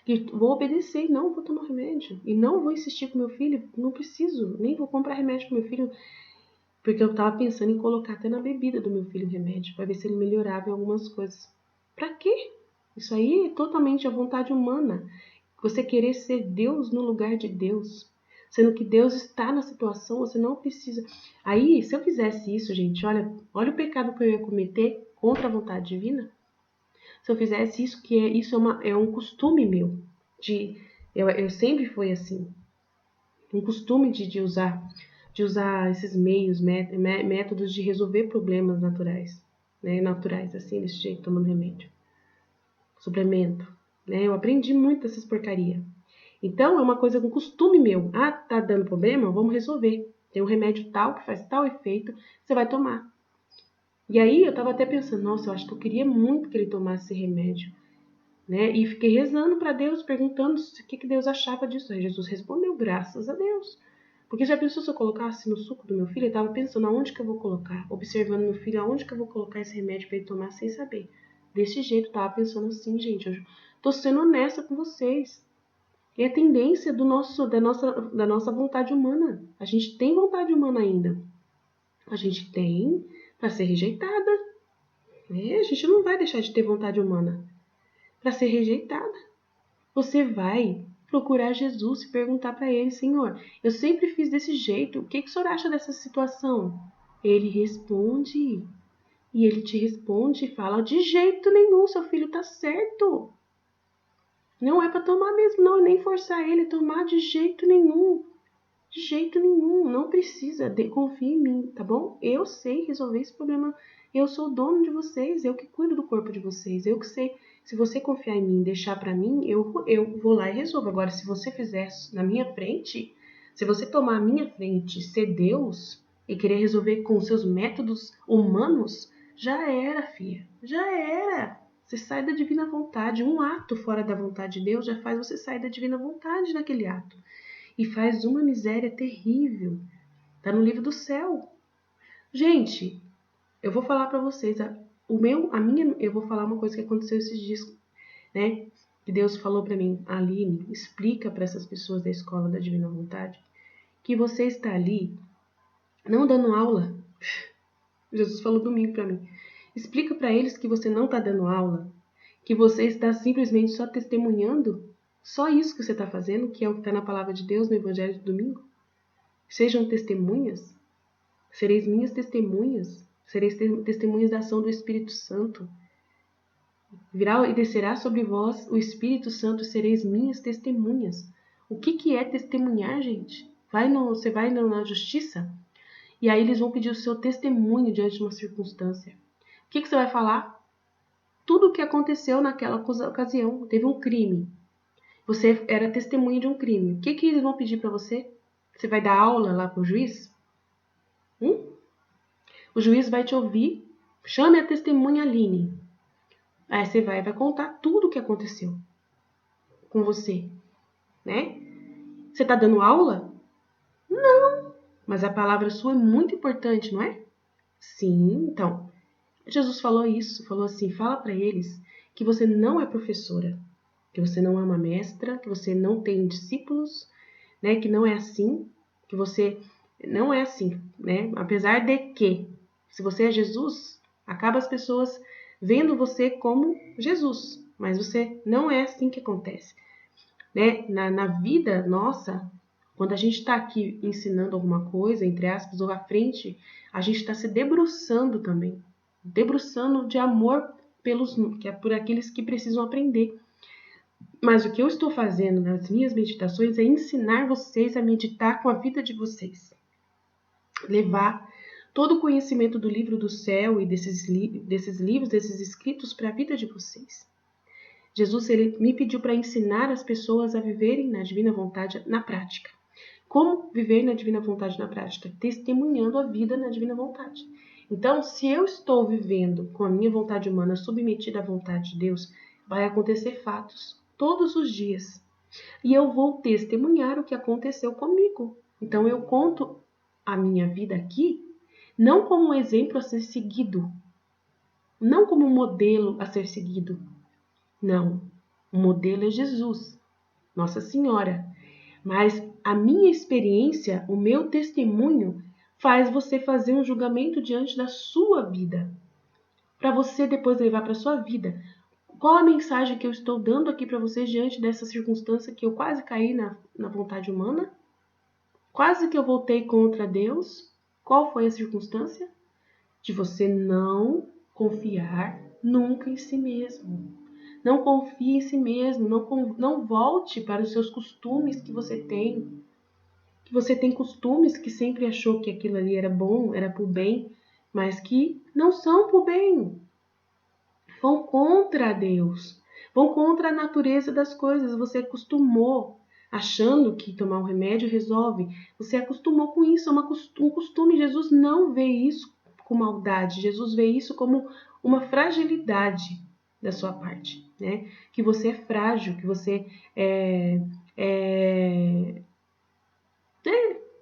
E vou obedecer e não vou tomar remédio. E não vou insistir com meu filho, não preciso. Nem vou comprar remédio pro meu filho. Porque eu tava pensando em colocar até na bebida do meu filho remédio. Pra ver se ele melhorava em algumas coisas. Pra quê? Isso aí é totalmente a vontade humana. Você querer ser Deus no lugar de Deus. Sendo que Deus está na situação, você não precisa. Aí, se eu fizesse isso, gente, olha o pecado que eu ia cometer contra a vontade divina. Se eu fizesse isso, isso é um costume meu. Eu sempre fui assim. Um costume de usar esses meios, métodos de resolver problemas naturais. Né? Naturais, assim, desse jeito, tomando remédio. Suplemento. Né? Eu aprendi muito essas porcarias. Então, é uma coisa com costume meu. Ah, tá dando problema? Vamos resolver. Tem um remédio tal que faz tal efeito, você vai tomar. E aí, eu tava até pensando, nossa, eu acho que eu queria muito que ele tomasse esse remédio. Né? E fiquei rezando para Deus, perguntando o que Deus achava disso. Aí Jesus respondeu, graças a Deus. Porque já pensou se eu colocasse no suco do meu filho? Eu estava pensando aonde que eu vou colocar, observando meu filho, aonde que eu vou colocar esse remédio para ele tomar sem saber. Desse jeito, eu estava pensando assim, gente, eu tô sendo honesta com vocês. É a tendência da nossa vontade humana. A gente tem vontade humana ainda. A gente tem para ser rejeitada. Né? A gente não vai deixar de ter vontade humana para ser rejeitada. Você vai procurar Jesus e perguntar para ele, Senhor, eu sempre fiz desse jeito, o que o Senhor acha dessa situação? Ele responde, e ele te responde e fala, de jeito nenhum, seu filho tá certo. Não é para tomar mesmo, não, nem forçar ele a tomar de jeito nenhum. De jeito nenhum, não precisa, confia em mim, tá bom? Eu sei resolver esse problema, eu sou o dono de vocês, eu que cuido do corpo de vocês, eu que sei. Se você confiar em mim, deixar pra mim, eu vou lá e resolvo. Agora, se você fizer na minha frente, Se você tomar a minha frente, ser Deus e querer resolver com seus métodos humanos, já era, filha. Já era. Você sai da divina vontade. Um ato fora da vontade de Deus já faz você sair da divina vontade naquele ato. E faz uma miséria terrível. Tá no livro do céu. Gente, eu vou falar pra vocês. Eu vou falar uma coisa que aconteceu esses dias, né? Que Deus falou pra mim, Aline, explica pra essas pessoas da escola da divina vontade que você está ali não dando aula. Jesus falou domingo pra mim. Explica pra eles que você não tá dando aula, que você está simplesmente só testemunhando. Só isso que você está fazendo, que é o que está na palavra de Deus no Evangelho de domingo. Sejam testemunhas. Sereis minhas testemunhas. Sereis testemunhas da ação do Espírito Santo. Virá e descerá sobre vós o Espírito Santo, sereis minhas testemunhas. O que é testemunhar, gente? Você vai na justiça e aí eles vão pedir o seu testemunho diante de uma circunstância. O que você vai falar? Tudo o que aconteceu naquela ocasião. Teve um crime. Você era testemunha de um crime. O que eles vão pedir para você? Você vai dar aula lá para o juiz? O juiz vai te ouvir. Chame a testemunha Aline. Aí você vai contar tudo o que aconteceu com você, né? Você está dando aula? Não. Mas a palavra sua é muito importante, não é? Sim, então. Jesus falou isso, falou assim, fala para eles que você não é professora, que você não é uma mestra, que você não tem discípulos, né? Que não é assim, que você não é assim, né? Apesar de que, se você é Jesus, acaba as pessoas vendo você como Jesus, mas você não é assim que acontece, né? Na vida nossa, quando a gente está aqui ensinando alguma coisa, entre aspas, ou à frente, a gente está se debruçando também, debruçando de amor por aqueles que precisam aprender. Mas o que eu estou fazendo nas minhas meditações é ensinar vocês a meditar com a vida de vocês. Levar todo o conhecimento do livro do céu e desses livros, desses escritos para a vida de vocês. Jesus ele me pediu para ensinar as pessoas a viverem na divina vontade na prática. Como viver na divina vontade na prática? Testemunhando a vida na divina vontade. Então, se eu estou vivendo com a minha vontade humana submetida à vontade de Deus, vai acontecer fatos todos os dias. E eu vou testemunhar o que aconteceu comigo. Então, eu conto a minha vida aqui, não como um exemplo a ser seguido, não como um modelo a ser seguido. Não, o modelo é Jesus, Nossa Senhora. Mas a minha experiência, o meu testemunho, faz você fazer um julgamento diante da sua vida, para você depois levar para a sua vida. Qual a mensagem que eu estou dando aqui para vocês diante dessa circunstância que eu quase caí na vontade humana? Quase que eu voltei contra Deus. Qual foi a circunstância? De você não confiar nunca em si mesmo. Não confie em si mesmo. Não volte para os seus costumes que você tem. Que você tem costumes que sempre achou que aquilo ali era bom, era pro bem, mas que não são pro bem. Vão contra Deus. Vão contra a natureza das coisas. Você acostumou achando que tomar um remédio resolve. Você acostumou com isso, é um costume. Jesus não vê isso com maldade. Jesus vê isso como uma fragilidade da sua parte, né? Que você é frágil, que você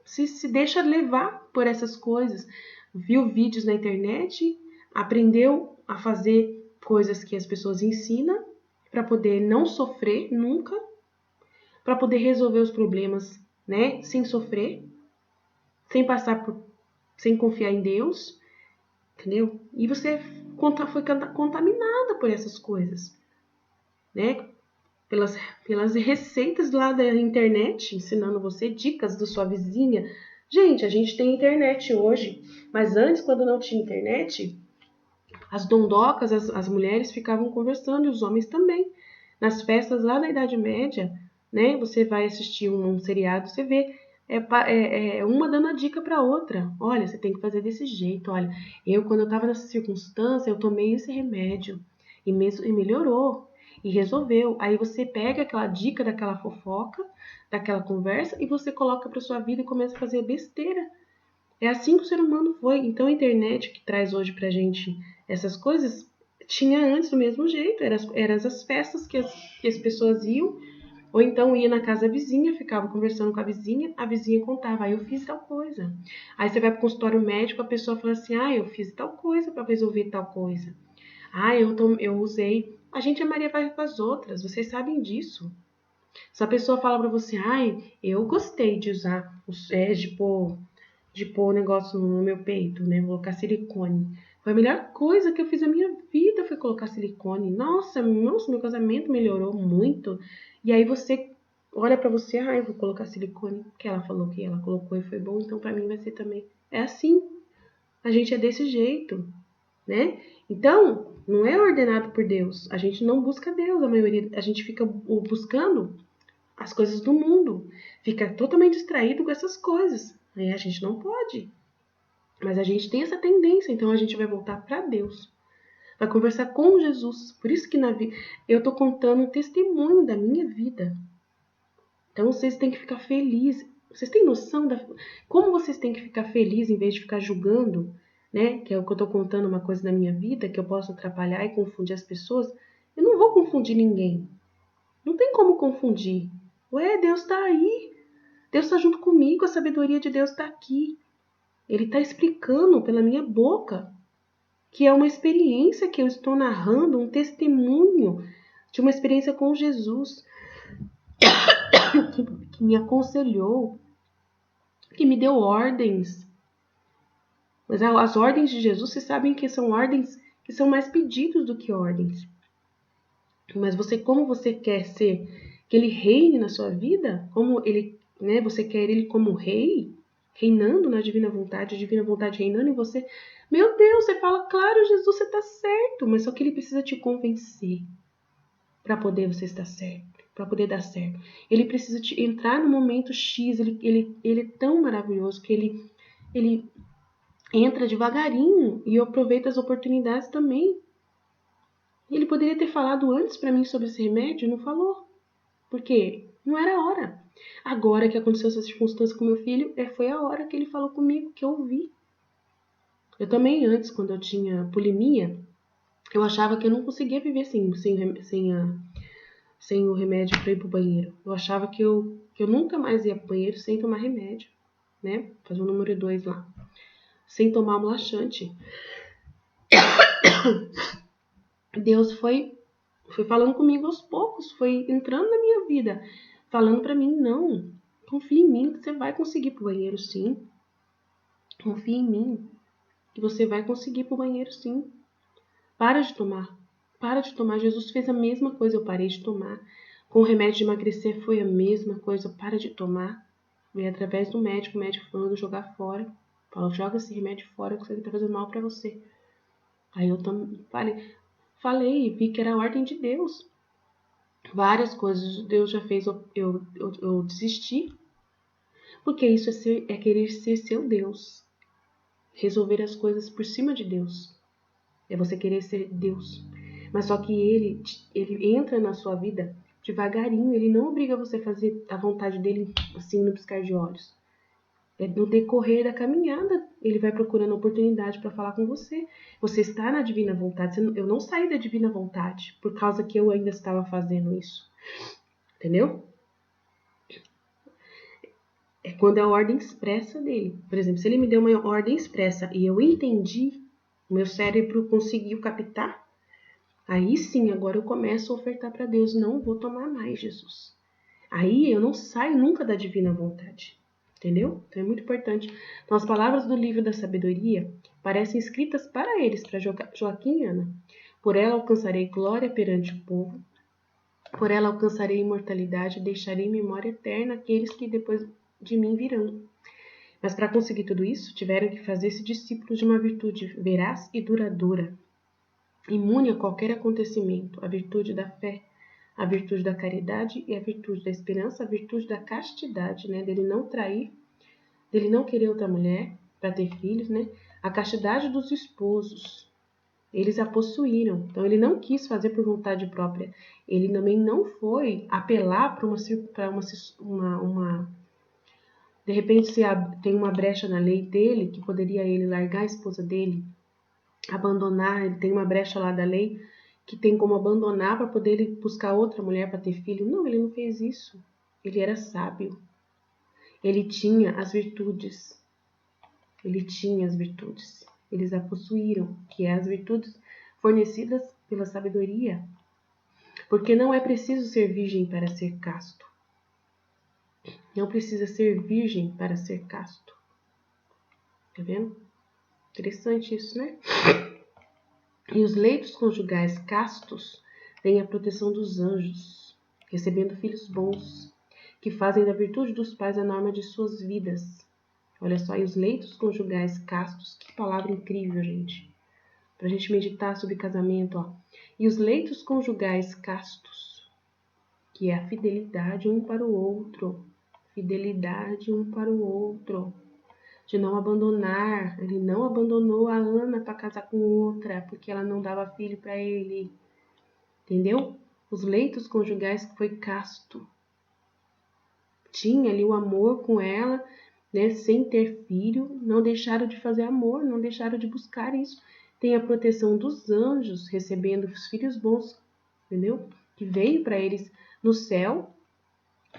se deixa levar por essas coisas. Viu vídeos na internet, aprendeu a fazer coisas que as pessoas ensinam para poder não sofrer nunca, para poder resolver os problemas, né, sem sofrer, sem confiar em Deus, entendeu? E você foi contaminada por essas coisas, né? Pelas receitas lá da internet, ensinando você dicas da sua vizinha. Gente, a gente tem internet hoje, mas antes, quando não tinha internet, as dondocas, as mulheres ficavam conversando e os homens também. Nas festas lá da Idade Média, né? Você vai assistir um seriado, você vê uma dando a dica para outra. Olha, você tem que fazer desse jeito. Olha, quando eu estava nessa circunstância, eu tomei esse remédio e melhorou. e resolveu. Aí você pega aquela dica daquela fofoca, daquela conversa, e você coloca para sua vida e começa a fazer besteira. É assim que o ser humano foi. Então a internet que traz hoje pra gente essas coisas, tinha antes do mesmo jeito. Eram as festas que as pessoas iam, ou então ia na casa da vizinha, ficava conversando com a vizinha contava, eu fiz tal coisa. Aí você vai pro consultório médico, a pessoa fala assim, eu fiz tal coisa para resolver tal coisa. Eu usei. A gente é Maria vai com as outras, vocês sabem disso. Se a pessoa fala pra você, eu gostei de usar, de pôr o negócio no meu peito, né? Colocar silicone. Foi a melhor coisa que eu fiz na minha vida, foi colocar silicone. Nossa, meu casamento melhorou muito. E aí você olha pra você, eu vou colocar silicone, porque ela falou que ela colocou e foi bom, então pra mim vai ser também. É assim. A gente é desse jeito, né? Então, não é ordenado por Deus. A gente não busca Deus, a maioria, a gente fica buscando as coisas do mundo, fica totalmente distraído com essas coisas. Aí a gente não pode. Mas a gente tem essa tendência, então a gente vai voltar para Deus. Vai conversar com Jesus. Por isso que eu tô contando um testemunho da minha vida. Então vocês têm que ficar felizes. Vocês têm noção como vocês têm que ficar felizes em vez de ficar julgando, né? Que é o que eu tô contando uma coisa da minha vida que eu posso atrapalhar e confundir as pessoas. Eu não vou confundir ninguém. Não tem como confundir. Ué, Deus tá aí. Deus tá junto comigo, a sabedoria de Deus tá aqui. Ele está explicando pela minha boca que é uma experiência que eu estou narrando, um testemunho de uma experiência com Jesus, que me aconselhou, que me deu ordens. Mas as ordens de Jesus, vocês sabem que são ordens que são mais pedidos do que ordens. Mas como você quer ser, que ele reine na sua vida, como ele, né, você quer ele como rei, reinando na divina vontade, a divina vontade reinando em você. Meu Deus, você fala, claro, Jesus, você está certo, mas só que ele precisa te convencer para poder você estar certo, para poder dar certo. Ele precisa te entrar no momento X, ele é tão maravilhoso que ele entra devagarinho e eu aproveito as oportunidades também. Ele poderia ter falado antes para mim sobre esse remédio, não falou, porque não era a hora. Agora que aconteceu essa circunstância com meu filho, foi a hora que ele falou comigo, que eu ouvi. Eu também, antes, quando eu tinha bulimia, eu achava que eu não conseguia viver sem o remédio para ir pro banheiro. Eu achava que eu nunca mais ia pro banheiro sem tomar remédio, né? Fazer o número 2 lá. Sem tomar um laxante. Deus foi falando comigo aos poucos, foi entrando na minha vida, falando para mim, não, confia em mim, que você vai conseguir ir pro banheiro sim. Confia em mim, que você vai conseguir ir pro banheiro sim. Para de tomar. Para de tomar. Jesus fez a mesma coisa, eu parei de tomar. Com o remédio de emagrecer foi a mesma coisa, para de tomar. Veio através do médico, o médico falando jogar fora. Falou, joga esse remédio fora que isso aqui tá fazendo mal para você. Aí eu falei, vi que era a ordem de Deus. Várias coisas Deus já fez eu desistir. Porque isso é querer ser seu Deus. Resolver as coisas por cima de Deus. É você querer ser Deus. Mas só que ele entra na sua vida devagarinho. Ele não obriga você a fazer a vontade dele assim no piscar de olhos. É no decorrer da caminhada. Ele vai procurando oportunidade para falar com você. Você está na divina vontade. Eu não saí da divina vontade por causa que eu ainda estava fazendo isso. Entendeu? É quando é a ordem expressa dele. Por exemplo, se ele me deu uma ordem expressa e eu entendi, o meu cérebro conseguiu captar, aí sim, agora eu começo a ofertar para Deus, não vou tomar mais, Jesus. Aí eu não saio nunca da divina vontade, entendeu? Então é muito importante. Então as palavras do livro da sabedoria parecem escritas para eles, para Joaquim e Ana. Por ela alcançarei glória perante o povo, por ela alcançarei imortalidade e deixarei em memória eterna aqueles que depois de mim virão. Mas para conseguir tudo isso, tiveram que fazer-se discípulos de uma virtude veraz e duradoura, imune a qualquer acontecimento, a virtude da fé, a virtude da caridade e a virtude da esperança, a virtude da castidade, né, dele não trair, dele não querer outra mulher para ter filhos, né, a castidade dos esposos. Eles a possuíram. Então, ele não quis fazer por vontade própria. Ele também não foi apelar para uma. De repente, se tem uma brecha na lei dele, que poderia ele largar a esposa dele, abandonar, ele tem uma brecha lá da lei, que tem como abandonar para poder ele buscar outra mulher para ter filho. Não, ele não fez isso. Ele era sábio. Ele tinha as virtudes. Ele tinha as virtudes. Eles a possuíram, que é as virtudes fornecidas pela sabedoria. Porque não é preciso ser virgem para ser casto. Não precisa ser virgem para ser casto. Tá vendo? Interessante isso, né? E os leitos conjugais castos têm a proteção dos anjos, recebendo filhos bons, que fazem da virtude dos pais a norma de suas vidas. Olha só, e os leitos conjugais castos, que palavra incrível, gente. Pra gente meditar sobre casamento, ó. E os leitos conjugais castos, que é a fidelidade um para o outro. Fidelidade um para o outro. De não abandonar. Ele não abandonou a Ana para casar com outra, porque ela não dava filho para ele. Entendeu? Os leitos conjugais que foi casto. Tinha ali o amor com ela, né, sem ter filho, não deixaram de fazer amor, não deixaram de buscar isso. Tem a proteção dos anjos, recebendo os filhos bons, entendeu? Que veio para eles no céu,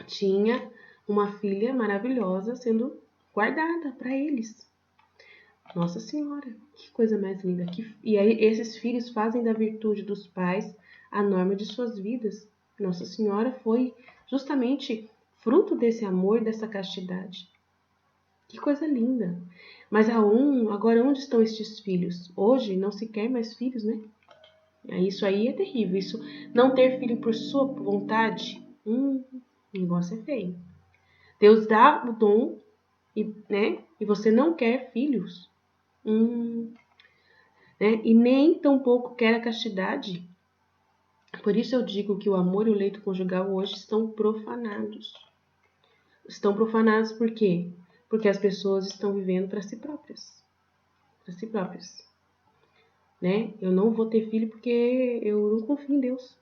tinha uma filha maravilhosa sendo guardada para eles. Nossa Senhora, que coisa mais linda. E aí esses filhos fazem da virtude dos pais a norma de suas vidas. Nossa Senhora foi justamente fruto desse amor, dessa castidade. Que coisa linda. Mas agora onde estão estes filhos? Hoje não se quer mais filhos, né? Isso aí é terrível. Isso, não ter filho por sua vontade, o negócio é feio. Deus dá o dom, né? E você não quer filhos. Né? E nem tampouco quer a castidade. Por isso eu digo que o amor e o leito conjugal hoje estão profanados. Estão profanados por quê? Porque as pessoas estão vivendo para si próprias. Para si próprias. Né? Eu não vou ter filho porque eu não confio em Deus.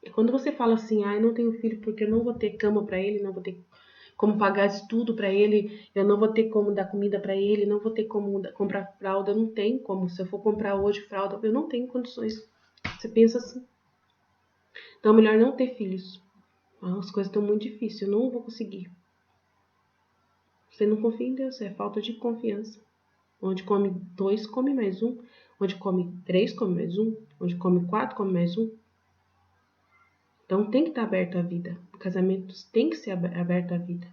E quando você fala assim, eu não tenho filho porque eu não vou ter cama para ele, não vou ter como pagar estudo para ele, eu não vou ter como dar comida para ele, não vou ter como comprar fralda, eu não tenho como. Se eu for comprar hoje fralda, eu não tenho condições. Você pensa assim. Então é melhor não ter filhos. As coisas estão muito difíceis, eu não vou conseguir. Você não confia em Deus, é falta de confiança. Onde come 2, come mais 1. Onde come 3, come mais 1. Onde come 4, come mais 1. Então tem que estar aberto à vida. O casamento tem que ser aberto à vida.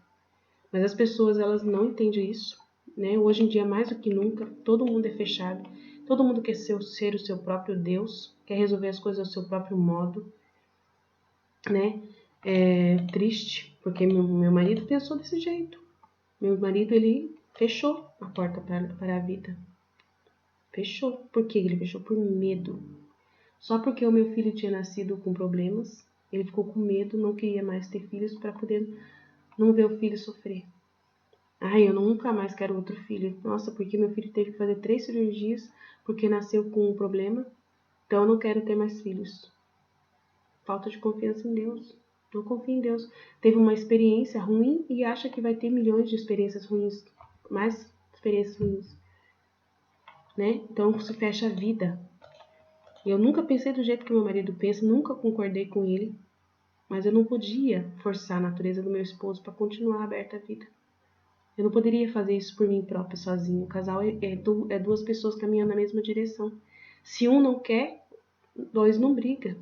Mas as pessoas, elas não entendem isso. Né? Hoje em dia, mais do que nunca, todo mundo é fechado. Todo mundo quer ser o seu próprio Deus. Quer resolver as coisas ao seu próprio modo. Né? É triste, porque meu marido pensou desse jeito. Meu marido, ele fechou a porta para a vida. Fechou. Por que ele fechou? Por medo. Só porque o meu filho tinha nascido com problemas, ele ficou com medo, não queria mais ter filhos para poder não ver o filho sofrer. Eu nunca mais quero outro filho. Nossa, porque meu filho teve que fazer 3 cirurgias porque nasceu com um problema, então eu não quero ter mais filhos. Falta de confiança em Deus. Não confia em Deus. Teve uma experiência ruim e acha que vai ter milhões de experiências ruins. Mais experiências ruins. Né? Então se fecha a vida. Eu nunca pensei do jeito que meu marido pensa, nunca concordei com ele, mas eu não podia forçar a natureza do meu esposo para continuar aberta à vida. Eu não poderia fazer isso por mim própria, sozinho. O casal é 2 pessoas caminhando na mesma direção. Se um não quer, 2 não brigam.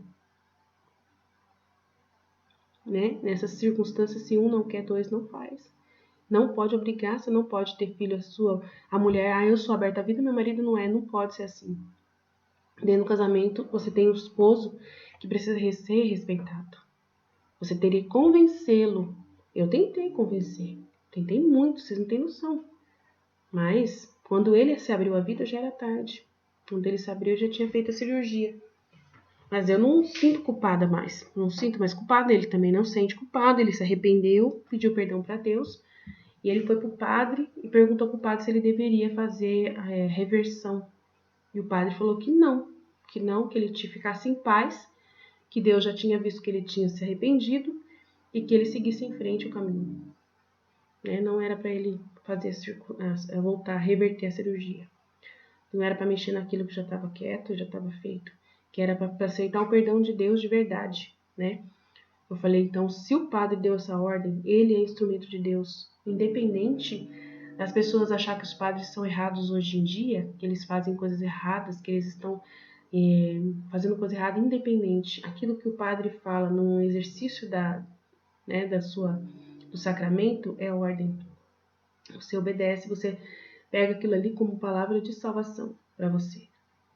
Né? Nessas circunstâncias, se um não quer, 2 não faz. Não pode obrigar, você não pode ter filho a mulher, eu sou aberta à vida, meu marido não é, não pode ser assim. Dentro do casamento, você tem um esposo que precisa ser respeitado. Você teria que convencê-lo. Eu tentei convencer. Tentei muito, vocês não têm noção. Mas, quando ele se abriu a vida, já era tarde. Quando ele se abriu, eu já tinha feito a cirurgia. Mas eu não sinto culpada mais. Não sinto mais culpada. Ele também não sente culpado. Ele se arrependeu, pediu perdão para Deus. E ele foi para o padre e perguntou para o padre se ele deveria fazer reversão. E o padre falou que não. que não, que ele ficasse em paz, que Deus já tinha visto que ele tinha se arrependido e que ele seguisse em frente o caminho. Né? Não era para ele fazer voltar, reverter a cirurgia. Não era para mexer naquilo que já estava quieto, já estava feito. Que era para aceitar o perdão de Deus de verdade, né? Eu falei, então, se o padre deu essa ordem, ele é instrumento de Deus. Independente das pessoas achar que os padres são errados hoje em dia, que eles fazem coisas erradas, que eles estão fazendo coisa errada, independente. Aquilo que o padre fala no exercício do sacramento é ordem. Você obedece, você pega aquilo ali como palavra de salvação para você.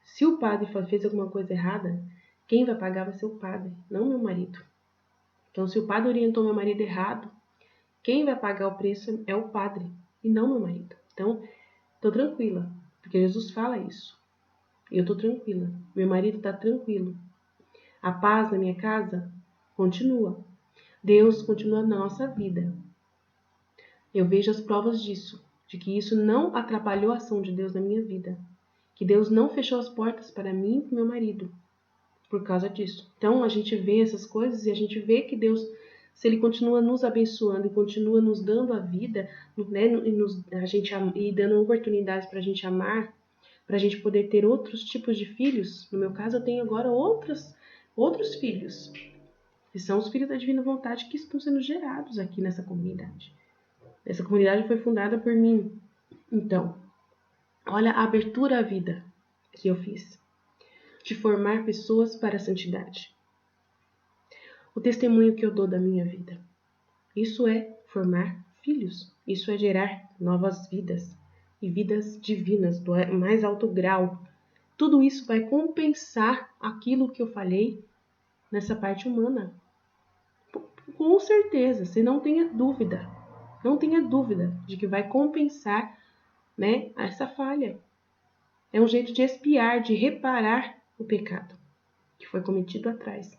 Se o padre fez alguma coisa errada, quem vai pagar vai ser o padre, não meu marido. Então, se o padre orientou meu marido errado, quem vai pagar o preço é o padre e não meu marido. Então, estou tranquila, porque Jesus fala isso. E eu estou tranquila. Meu marido está tranquilo. A paz na minha casa continua. Deus continua na nossa vida. Eu vejo as provas disso, de que isso não atrapalhou a ação de Deus na minha vida. Que Deus não fechou as portas para mim e para meu marido por causa disso. Então, a gente vê essas coisas e a gente vê que Deus, se Ele continua nos abençoando e continua nos dando a vida, né, e dando oportunidades para a gente amar, para a gente poder ter outros tipos de filhos. No meu caso, eu tenho agora outros filhos, que são os filhos da Divina Vontade que estão sendo gerados aqui nessa comunidade. Essa comunidade foi fundada por mim. Então, olha a abertura à vida que eu fiz, de formar pessoas para a santidade. O testemunho que eu dou da minha vida. Isso é formar filhos. Isso é gerar novas vidas e vidas divinas do mais alto grau. Tudo isso vai compensar aquilo que eu falei nessa parte humana. Com certeza, você não tenha dúvida. Não tenha dúvida de que vai compensar, né, essa falha. É um jeito de expiar, de reparar o pecado que foi cometido atrás.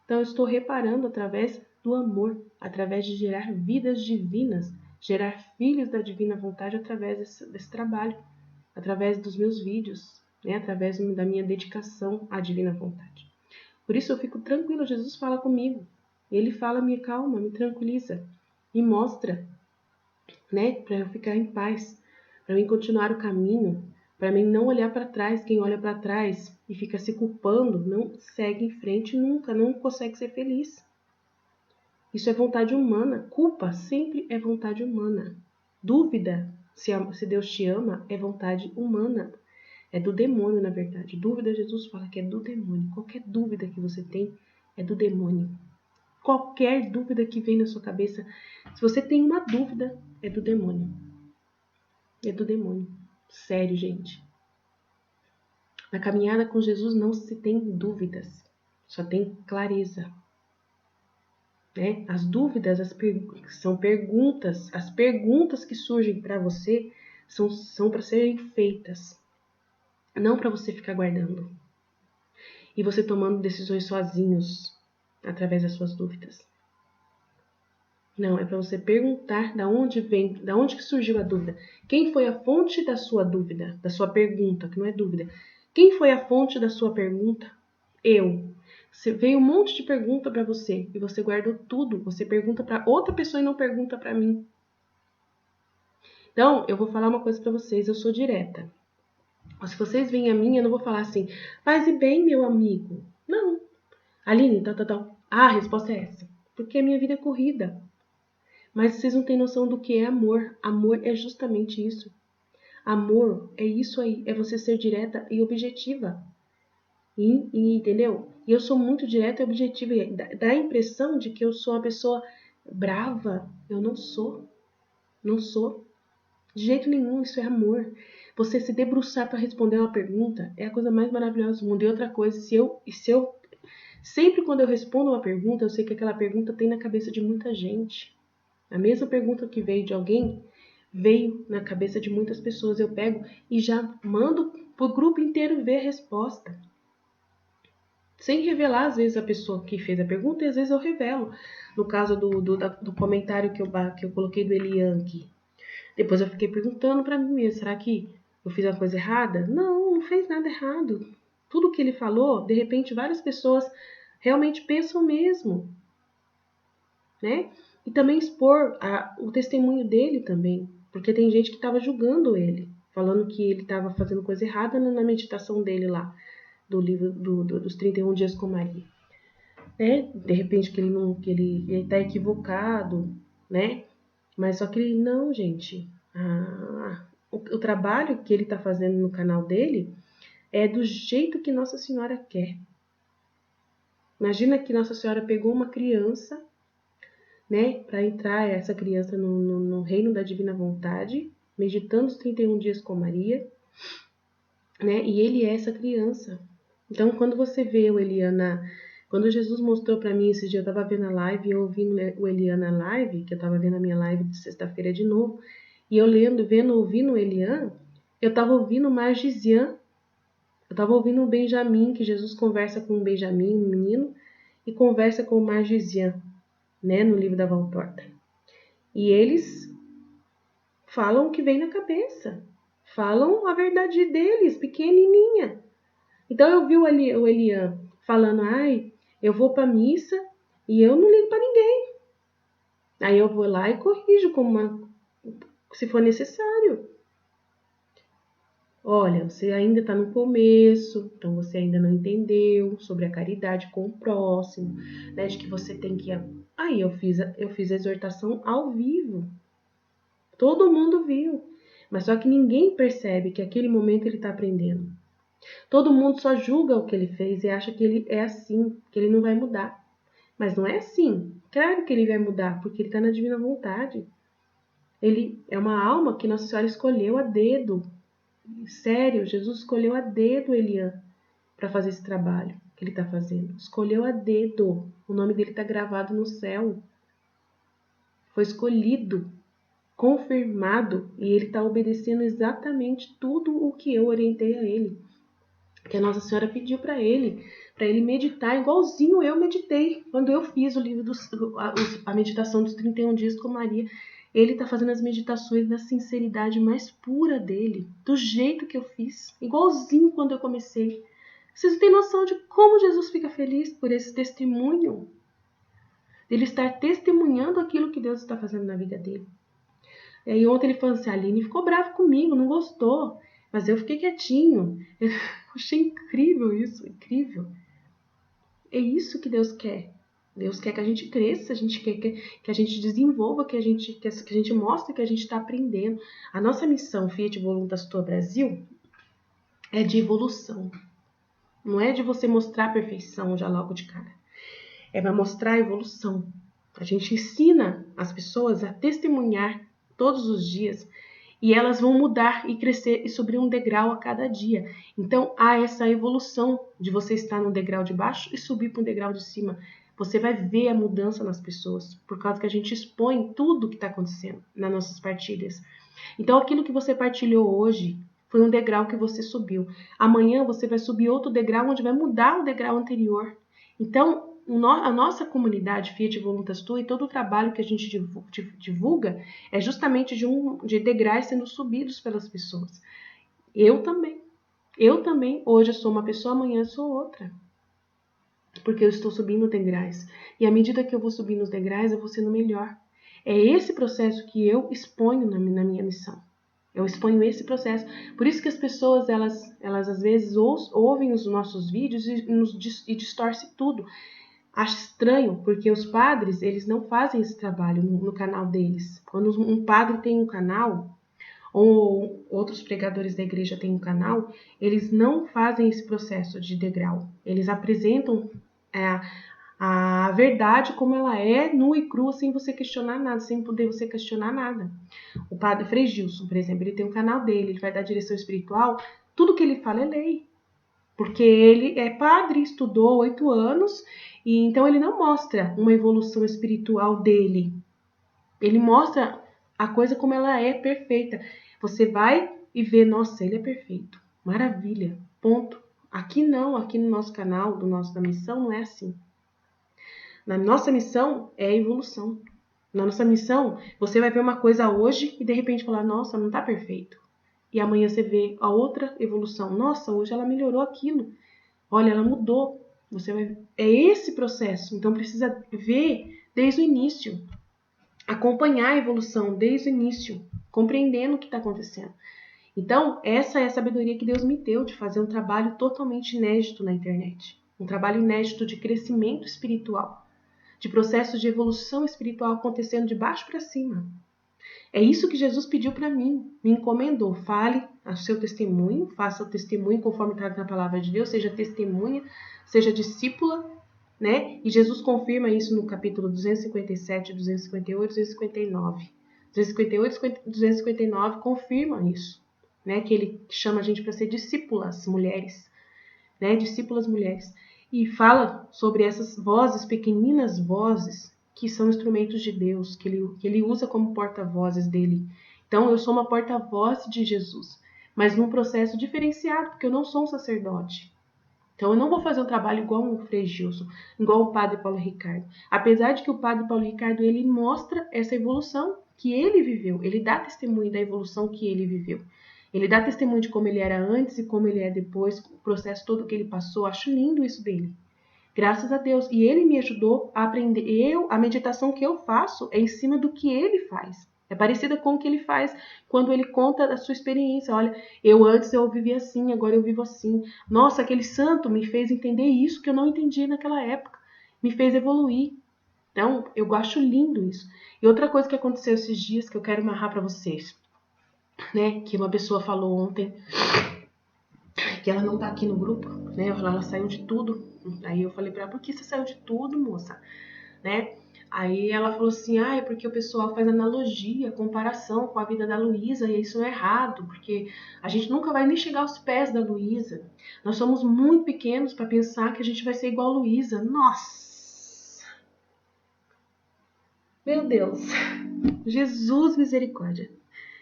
Então, eu estou reparando através do amor, através de gerar vidas divinas, gerar filhos da divina vontade através desse trabalho, através dos meus vídeos, né? Através da minha dedicação à divina vontade. Por isso eu fico tranquila, Jesus fala comigo. Ele fala, me calma, me tranquiliza, me mostra, né? Para eu ficar em paz, para eu continuar o caminho, para mim não olhar para trás. Quem olha para trás e fica se culpando, não segue em frente nunca, não consegue ser feliz. Isso é vontade humana. Culpa sempre é vontade humana. Dúvida, se Deus te ama, é vontade humana. É do demônio, na verdade. Dúvida, Jesus fala que é do demônio. Qualquer dúvida que você tem é do demônio. Qualquer dúvida que vem na sua cabeça, se você tem uma dúvida, é do demônio. É do demônio. Sério, gente. Na caminhada com Jesus não se tem dúvidas, só tem clareza. Né? As dúvidas são perguntas. As perguntas que surgem para você são para serem feitas, não para você ficar guardando. E você tomando decisões sozinhos, através das suas dúvidas. Não, é para você perguntar da onde que surgiu a dúvida. Quem foi a fonte da sua dúvida, da sua pergunta, que não é dúvida. Quem foi a fonte da sua pergunta? Eu. Veio um monte de pergunta para você e você guardou tudo. Você pergunta para outra pessoa e não pergunta para mim. Então, eu vou falar uma coisa para vocês. Eu sou direta. Se vocês vêm a mim, eu não vou falar assim, paz e bem, meu amigo. Não. Aline, tal. Ah, a resposta é essa. Porque a minha vida é corrida. Mas vocês não têm noção do que é amor. Amor é justamente isso. Amor é isso aí. É você ser direta e objetiva. Entendeu? E eu sou muito direta e objetiva. Dá a impressão de que eu sou uma pessoa brava. Eu não sou. Não sou. De jeito nenhum, isso é amor. Você se debruçar para responder uma pergunta é a coisa mais maravilhosa do mundo. E outra coisa, sempre quando eu respondo uma pergunta, eu sei que aquela pergunta tem na cabeça de muita gente. A mesma pergunta que veio de alguém veio na cabeça de muitas pessoas. Eu pego e já mando pro grupo inteiro ver a resposta. Sem revelar, às vezes, a pessoa que fez a pergunta, e às vezes eu revelo. No caso do comentário que eu coloquei do Elian aqui. Depois eu fiquei perguntando para mim mesma, será que eu fiz uma coisa errada? Não fez nada errado. tudo que ele falou, de repente várias pessoas realmente pensam mesmo, né? E também expor o testemunho dele também, porque tem gente que estava julgando ele, falando que ele estava fazendo coisa errada na meditação dele lá, do livro dos 31 dias com Maria, né? De repente que ele está equivocado, né? Mas só que ele não, gente. O trabalho que ele está fazendo no canal dele é do jeito que Nossa Senhora quer. Imagina que Nossa Senhora pegou uma criança, né, para entrar essa criança no reino da divina vontade, meditando os 31 dias com Maria, né, e ele é essa criança. Então, quando você vê o Eliana, quando Jesus mostrou para mim esse dia, eu estava vendo a live, eu ouvindo o Eliana live, que eu estava vendo a minha live de sexta-feira de novo, e eu ouvindo o Elian, eu estava ouvindo o Margisian, eu estava ouvindo o Benjamin, que Jesus conversa com o Benjamin, um menino, e conversa com o Margisian, né, no livro da Valtorta. E eles falam o que vem na cabeça, falam a verdade deles, pequenininha. Então eu vi o Elian falando, eu vou para missa e eu não ligo para ninguém. Aí eu vou lá e corrijo se for necessário. Olha, você ainda está no começo, então você ainda não entendeu sobre a caridade com o próximo, né? De que você tem que... Aí eu fiz a exortação ao vivo. Todo mundo viu. Mas só que ninguém percebe que aquele momento ele está aprendendo. Todo mundo só julga o que ele fez e acha que ele é assim, que ele não vai mudar. Mas não é assim. Claro que ele vai mudar, porque ele está na divina vontade. Ele é uma alma que Nossa Senhora escolheu a dedo. Sério, Jesus escolheu a dedo Elian para fazer esse trabalho que ele está fazendo. Escolheu a dedo. O nome dele está gravado no céu. Foi escolhido, confirmado, e ele está obedecendo exatamente tudo o que eu orientei a ele. Que a Nossa Senhora pediu para ele meditar igualzinho eu meditei quando eu fiz o livro a meditação dos 31 dias com Maria. Ele está fazendo as meditações na sinceridade mais pura dele, do jeito que eu fiz, igualzinho quando eu comecei. Vocês têm noção de como Jesus fica feliz por esse testemunho? Ele estar testemunhando aquilo que Deus está fazendo na vida dele. E aí ontem ele falou assim, a Aline ficou brava comigo, não gostou. Mas eu fiquei quietinho. Eu achei incrível isso, incrível. É isso que Deus quer. Deus quer que a gente cresça, a gente quer que a gente desenvolva, que a gente mostre que a gente está aprendendo. A nossa missão Fiat Voluntas Tua Brasil é de evolução. Não é de você mostrar a perfeição já logo de cara. É para mostrar a evolução. A gente ensina as pessoas a testemunhar todos os dias e elas vão mudar e crescer e subir um degrau a cada dia. Então há essa evolução de você estar no degrau de baixo e subir para um degrau de cima. Você vai ver a mudança nas pessoas, por causa que a gente expõe tudo o que está acontecendo nas nossas partilhas. Então aquilo que você partilhou hoje foi um degrau que você subiu. Amanhã você vai subir outro degrau onde vai mudar o degrau anterior. Então a nossa comunidade Fiat Voluntas Tua e todo o trabalho que a gente divulga é justamente de degraus sendo subidos pelas pessoas. Eu também, hoje eu sou uma pessoa, amanhã eu sou outra. Porque eu estou subindo degraus. E à medida que eu vou subindo os degraus, eu vou sendo melhor. É esse processo que eu exponho na minha missão. Eu exponho esse processo. Por isso que as pessoas, elas às vezes ouvem os nossos vídeos e distorcem tudo. Acho estranho, porque os padres, eles não fazem esse trabalho no canal deles. Quando um padre tem um canal, ou outros pregadores da igreja têm um canal, eles não fazem esse processo de degrau. Eles apresentam a verdade como ela é, nua e crua, sem você questionar nada, sem poder você questionar nada. O padre Frei Gilson, por exemplo, ele tem um canal dele, ele vai dar direção espiritual, tudo que ele fala é lei. Porque ele é padre, estudou 8 anos, e então ele não mostra uma evolução espiritual dele. Ele mostra a coisa como ela é, perfeita. Você vai e vê, nossa, ele é perfeito. Maravilha, ponto. Aqui não, aqui no nosso canal, da missão, não é assim. Na nossa missão é a evolução. Na nossa missão, você vai ver uma coisa hoje e de repente falar, nossa, não está perfeito. E amanhã você vê a outra evolução. Nossa, hoje ela melhorou aquilo. Olha, ela mudou. É esse processo. Então precisa ver desde o início. Acompanhar a evolução desde o início. Compreendendo o que está acontecendo. Então, essa é a sabedoria que Deus me deu de fazer um trabalho totalmente inédito na internet. Um trabalho inédito de crescimento espiritual. De processos de evolução espiritual acontecendo de baixo para cima. É isso que Jesus pediu para mim, me encomendou. Fale o seu testemunho, faça o testemunho conforme está na palavra de Deus, seja testemunha, seja discípula, né? E Jesus confirma isso no capítulo 257, 258, 259. 258 e 259 confirmam isso, né? Que ele chama a gente para ser discípulas mulheres, né? Discípulas mulheres. E fala sobre essas vozes, pequeninas vozes, que são instrumentos de Deus, que ele usa como porta-vozes dele. Então, eu sou uma porta-voz de Jesus, mas num processo diferenciado, porque eu não sou um sacerdote. Então, eu não vou fazer um trabalho igual o Frei Gilson, igual o Padre Paulo Ricardo. Apesar de que o Padre Paulo Ricardo, ele mostra essa evolução que ele viveu. Ele dá testemunho da evolução que ele viveu. Ele dá testemunho de como ele era antes e como ele é depois, o processo todo que ele passou. Acho lindo isso dele. Graças a Deus. E ele me ajudou a aprender. A meditação que eu faço é em cima do que ele faz. É parecida com o que ele faz quando ele conta a sua experiência. Olha, antes eu vivia assim, agora eu vivo assim. Nossa, aquele santo me fez entender isso que eu não entendia naquela época. Me fez evoluir. Então, eu acho lindo isso. E outra coisa que aconteceu esses dias que eu quero narrar para vocês, né? Que uma pessoa falou ontem que ela não tá aqui no grupo, né? Ela saiu de tudo. Aí eu falei pra ela, por que você saiu de tudo, moça? Né? Aí ela falou assim, é porque o pessoal faz analogia, comparação com a vida da Luísa, e isso é errado, porque a gente nunca vai nem chegar aos pés da Luísa. Nós somos muito pequenos para pensar que a gente vai ser igual a Luísa. Nossa! Meu Deus! Jesus misericórdia!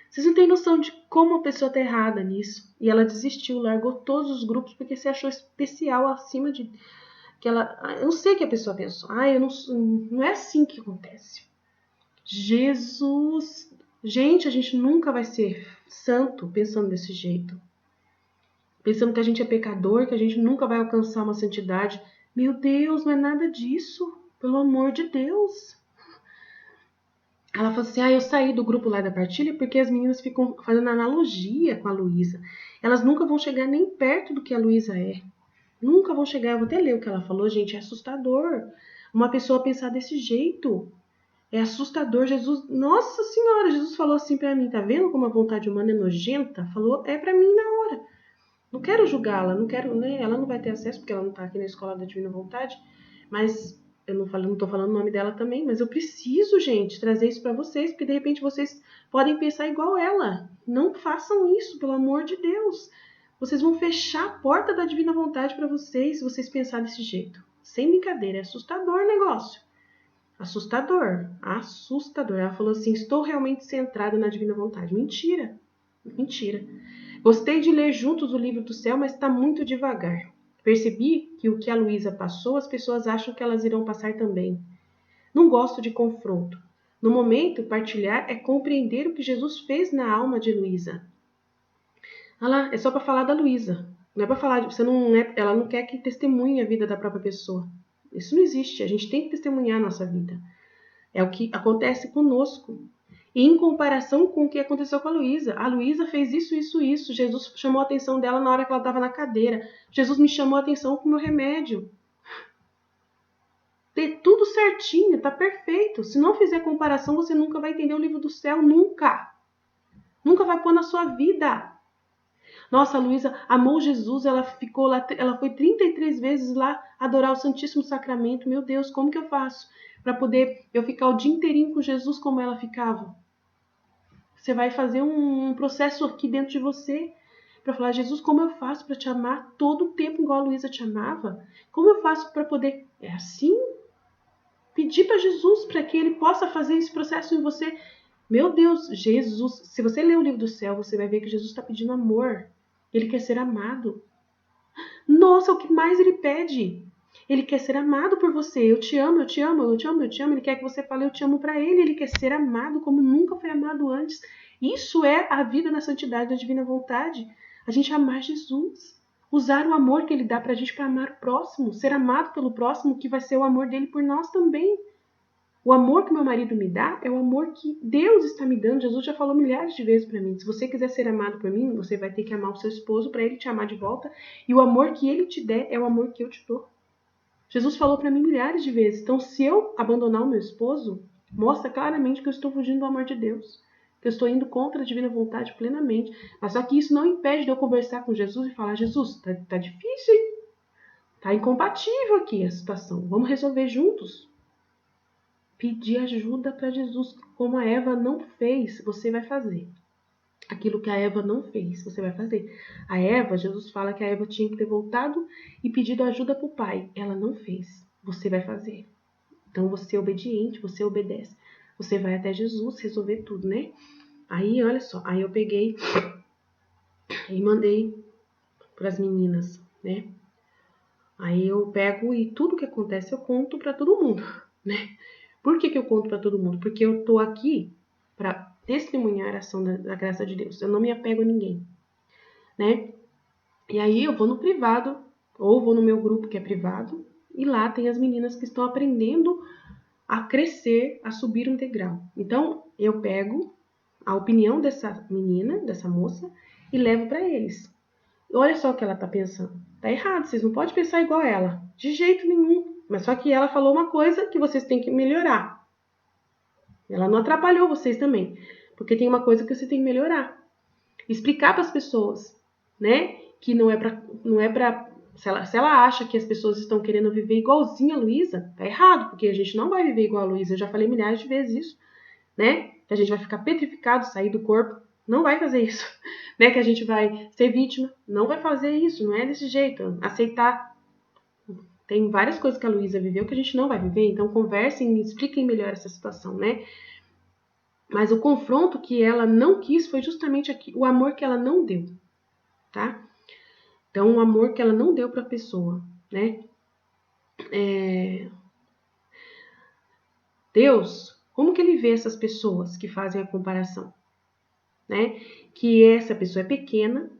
Vocês não têm noção de como a pessoa tá errada nisso. E ela desistiu, largou todos os grupos porque se achou especial acima de... que ela, eu não sei o que a pessoa pensou. Não é assim que acontece. Jesus... Gente, a gente nunca vai ser santo pensando desse jeito. Pensando que a gente é pecador, que a gente nunca vai alcançar uma santidade. Meu Deus, não é nada disso. Pelo amor de Deus. Ela falou assim, eu saí do grupo lá da partilha porque as meninas ficam fazendo analogia com a Luísa. Elas nunca vão chegar nem perto do que a Luísa é. Nunca vão chegar, eu vou até ler o que ela falou, gente, é assustador. Uma pessoa pensar desse jeito. É assustador. Jesus, nossa senhora, Jesus falou assim pra mim, tá vendo como a vontade humana é nojenta? Falou, pra mim na hora. Não quero julgá-la, não quero, né? Ela não vai ter acesso porque ela não tá aqui na escola da Divina Vontade, mas... Eu não tô falando o nome dela também, mas eu preciso, gente, trazer isso pra vocês, porque de repente vocês podem pensar igual ela. Não façam isso, pelo amor de Deus. Vocês vão fechar a porta da divina vontade pra vocês se vocês pensarem desse jeito. Sem brincadeira, é assustador o negócio. Assustador, assustador. Ela falou assim, estou realmente centrada na divina vontade. Mentira, mentira. Gostei de ler juntos o livro do céu, mas está muito devagar. Percebi que o que a Luísa passou, as pessoas acham que elas irão passar também. Não gosto de confronto. No momento, partilhar é compreender o que Jesus fez na alma de Luísa. É só para falar da Luísa. Não é para falar de... Ela não quer que testemunhe a vida da própria pessoa. Isso não existe. A gente tem que testemunhar a nossa vida. É o que acontece conosco. E em comparação com o que aconteceu com a Luísa. A Luísa fez isso, isso, isso. Jesus chamou a atenção dela na hora que ela estava na cadeira. Jesus me chamou a atenção com o meu remédio. Ter tudo certinho, tá perfeito. Se não fizer comparação, você nunca vai entender o livro do céu. Nunca. Nunca vai pôr na sua vida. Nossa, a Luísa amou Jesus. Ela ficou lá, ela foi 33 vezes lá adorar o Santíssimo Sacramento. Meu Deus, como que eu faço para poder eu ficar o dia inteirinho com Jesus como ela ficava? Você vai fazer um processo aqui dentro de você para falar, Jesus, como eu faço para te amar todo o tempo igual a Luísa te amava? Como eu faço para poder... É assim? Pedir para Jesus para que ele possa fazer esse processo em você. Meu Deus, Jesus, se você ler o livro do céu, você vai ver que Jesus está pedindo amor. Ele quer ser amado. Nossa, o que mais ele pede? Ele quer ser amado por você. Eu te amo, eu te amo, eu te amo, eu te amo. Ele quer que você fale eu te amo para ele. Ele quer ser amado como nunca foi amado antes. Isso é a vida na santidade da divina vontade. A gente amar Jesus. Usar o amor que ele dá pra gente para amar o próximo, ser amado pelo próximo, que vai ser o amor dele por nós também. O amor que meu marido me dá é o amor que Deus está me dando. Jesus já falou milhares de vezes para mim. Se você quiser ser amado por mim, você vai ter que amar o seu esposo para ele te amar de volta. E o amor que ele te der é o amor que eu te dou. Jesus falou para mim milhares de vezes. Então, se eu abandonar o meu esposo, mostra claramente que eu estou fugindo do amor de Deus. Que eu estou indo contra a divina vontade plenamente. Mas só que isso não impede de eu conversar com Jesus e falar: Jesus, tá difícil, hein? Tá incompatível aqui a situação. Vamos resolver juntos. Pedir ajuda para Jesus, como a Eva não fez, você vai fazer. Aquilo que a Eva não fez, você vai fazer. A Eva, Jesus fala que a Eva tinha que ter voltado e pedido ajuda para o pai. Ela não fez, você vai fazer. Então você é obediente, você obedece. Você vai até Jesus resolver tudo, né? Aí, olha só, aí eu peguei e mandei para as meninas, né? Aí eu pego e tudo que acontece eu conto para todo mundo, né? Por que eu conto para todo mundo? Porque eu tô aqui para testemunhar a ação da graça de Deus. Eu não me apego a ninguém, né? E aí eu vou no privado, ou vou no meu grupo que é privado, e lá tem as meninas que estão aprendendo a crescer, a subir um degrau. Então eu pego a opinião dessa menina, dessa moça, e levo para eles. Olha só o que ela tá pensando. Tá errado, vocês não podem pensar igual ela. De jeito nenhum. Mas só que ela falou uma coisa que vocês têm que melhorar. Ela não atrapalhou vocês também. Porque tem uma coisa que você tem que melhorar. Explicar para as pessoas, né? Que não é pra se ela acha que as pessoas estão querendo viver igualzinho a Luísa, tá errado. Porque a gente não vai viver igual a Luísa. Eu já falei milhares de vezes isso, né? Que a gente vai ficar petrificado, sair do corpo. Não vai fazer isso, né? Que a gente vai ser vítima. Não vai fazer isso, não é desse jeito. Aceitar. Tem várias coisas que a Luísa viveu que a gente não vai viver. Então conversem e expliquem melhor essa situação, né? Mas o confronto que ela não quis foi justamente aqui, o amor que ela não deu, tá? Então, o amor que ela não deu para a pessoa, né? Deus, como que ele vê essas pessoas que fazem a comparação, né? Que essa pessoa é pequena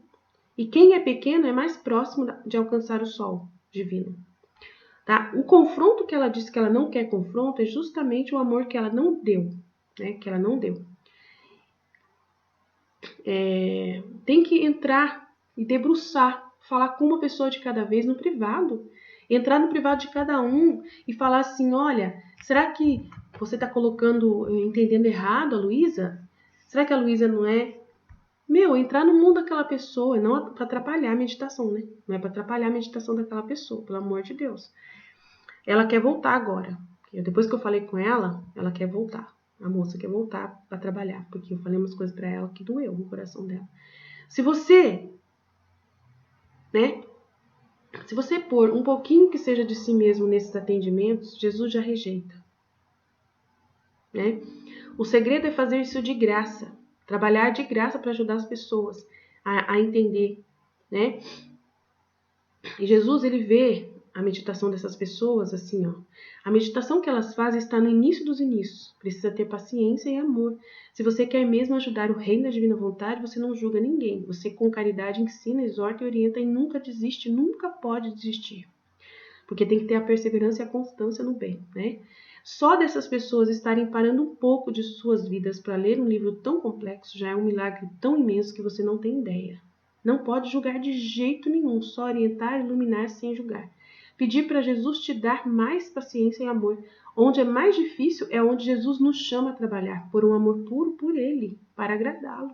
e quem é pequeno é mais próximo de alcançar o sol divino, tá? O confronto que ela disse que ela não quer confronto é justamente o amor que ela não deu, né? Que ela não deu. Tem que entrar e debruçar, falar com uma pessoa de cada vez no privado. Entrar no privado de cada um e falar assim, olha, será que você está entendendo errado a Luísa? Será que a Luísa não é? Entrar no mundo daquela pessoa, não para atrapalhar a meditação, né? Não é para atrapalhar a meditação daquela pessoa, pelo amor de Deus. Ela quer voltar agora. Depois que eu falei com ela, ela quer voltar. A moça quer voltar para trabalhar, porque eu falei umas coisas para ela que doeu no coração dela. Se você, né? Se você pôr um pouquinho que seja de si mesmo nesses atendimentos, Jesus já rejeita, né? O segredo é fazer isso de graça, trabalhar de graça para ajudar as pessoas a entender, né? E Jesus, ele vê a meditação dessas pessoas assim, ó. A meditação que elas fazem está no início dos inícios. Precisa ter paciência e amor. Se você quer mesmo ajudar o reino da divina vontade, você não julga ninguém. Você com caridade ensina, exorta e orienta e nunca desiste, nunca pode desistir. Porque tem que ter a perseverança e a constância no bem, né? Só dessas pessoas estarem parando um pouco de suas vidas para ler um livro tão complexo já é um milagre tão imenso que você não tem ideia. Não pode julgar de jeito nenhum, só orientar e iluminar sem julgar. Pedir para Jesus te dar mais paciência e amor. Onde é mais difícil é onde Jesus nos chama a trabalhar, por um amor puro por Ele, para agradá-lo.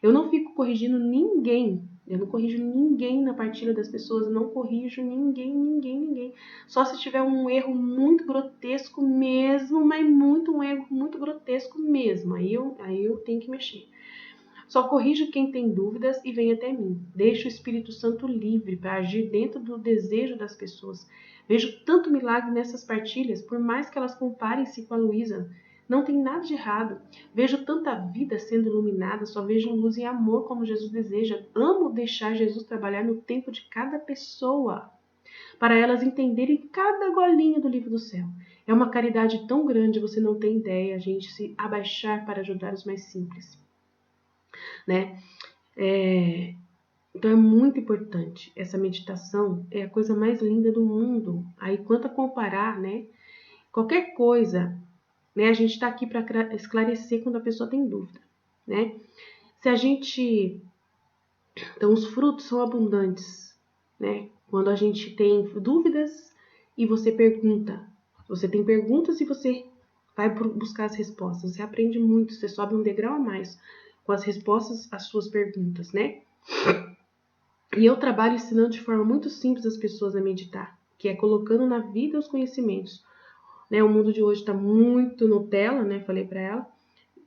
Eu não fico corrigindo ninguém. Eu não corrijo ninguém na partilha das pessoas. Eu não corrijo ninguém. Só se tiver um erro muito grotesco mesmo, mas um erro muito grotesco mesmo. Aí eu tenho que mexer. Só corrijo quem tem dúvidas e vem até mim. Deixo o Espírito Santo livre para agir dentro do desejo das pessoas. Vejo tanto milagre nessas partilhas, por mais que elas comparem-se com a Luísa. Não tem nada de errado. Vejo tanta vida sendo iluminada, só vejo luz e amor como Jesus deseja. Amo deixar Jesus trabalhar no tempo de cada pessoa, para elas entenderem cada golinha do livro do céu. É uma caridade tão grande, você não tem ideia, a gente se abaixar para ajudar os mais simples, né? Então é muito importante. Essa meditação é a coisa mais linda do mundo. Aí quanto a comparar, né? Qualquer coisa, né? A gente está aqui para esclarecer quando a pessoa tem dúvida, né? Se a gente... Então os frutos são abundantes, né? Quando a gente tem dúvidas e você pergunta. Você tem perguntas e você vai buscar as respostas. Você aprende muito, você sobe um degrau a mais com as respostas às suas perguntas, né? E eu trabalho ensinando de forma muito simples as pessoas a meditar, que é colocando na vida os conhecimentos. Né? O mundo de hoje está muito Nutella, né? Falei para ela.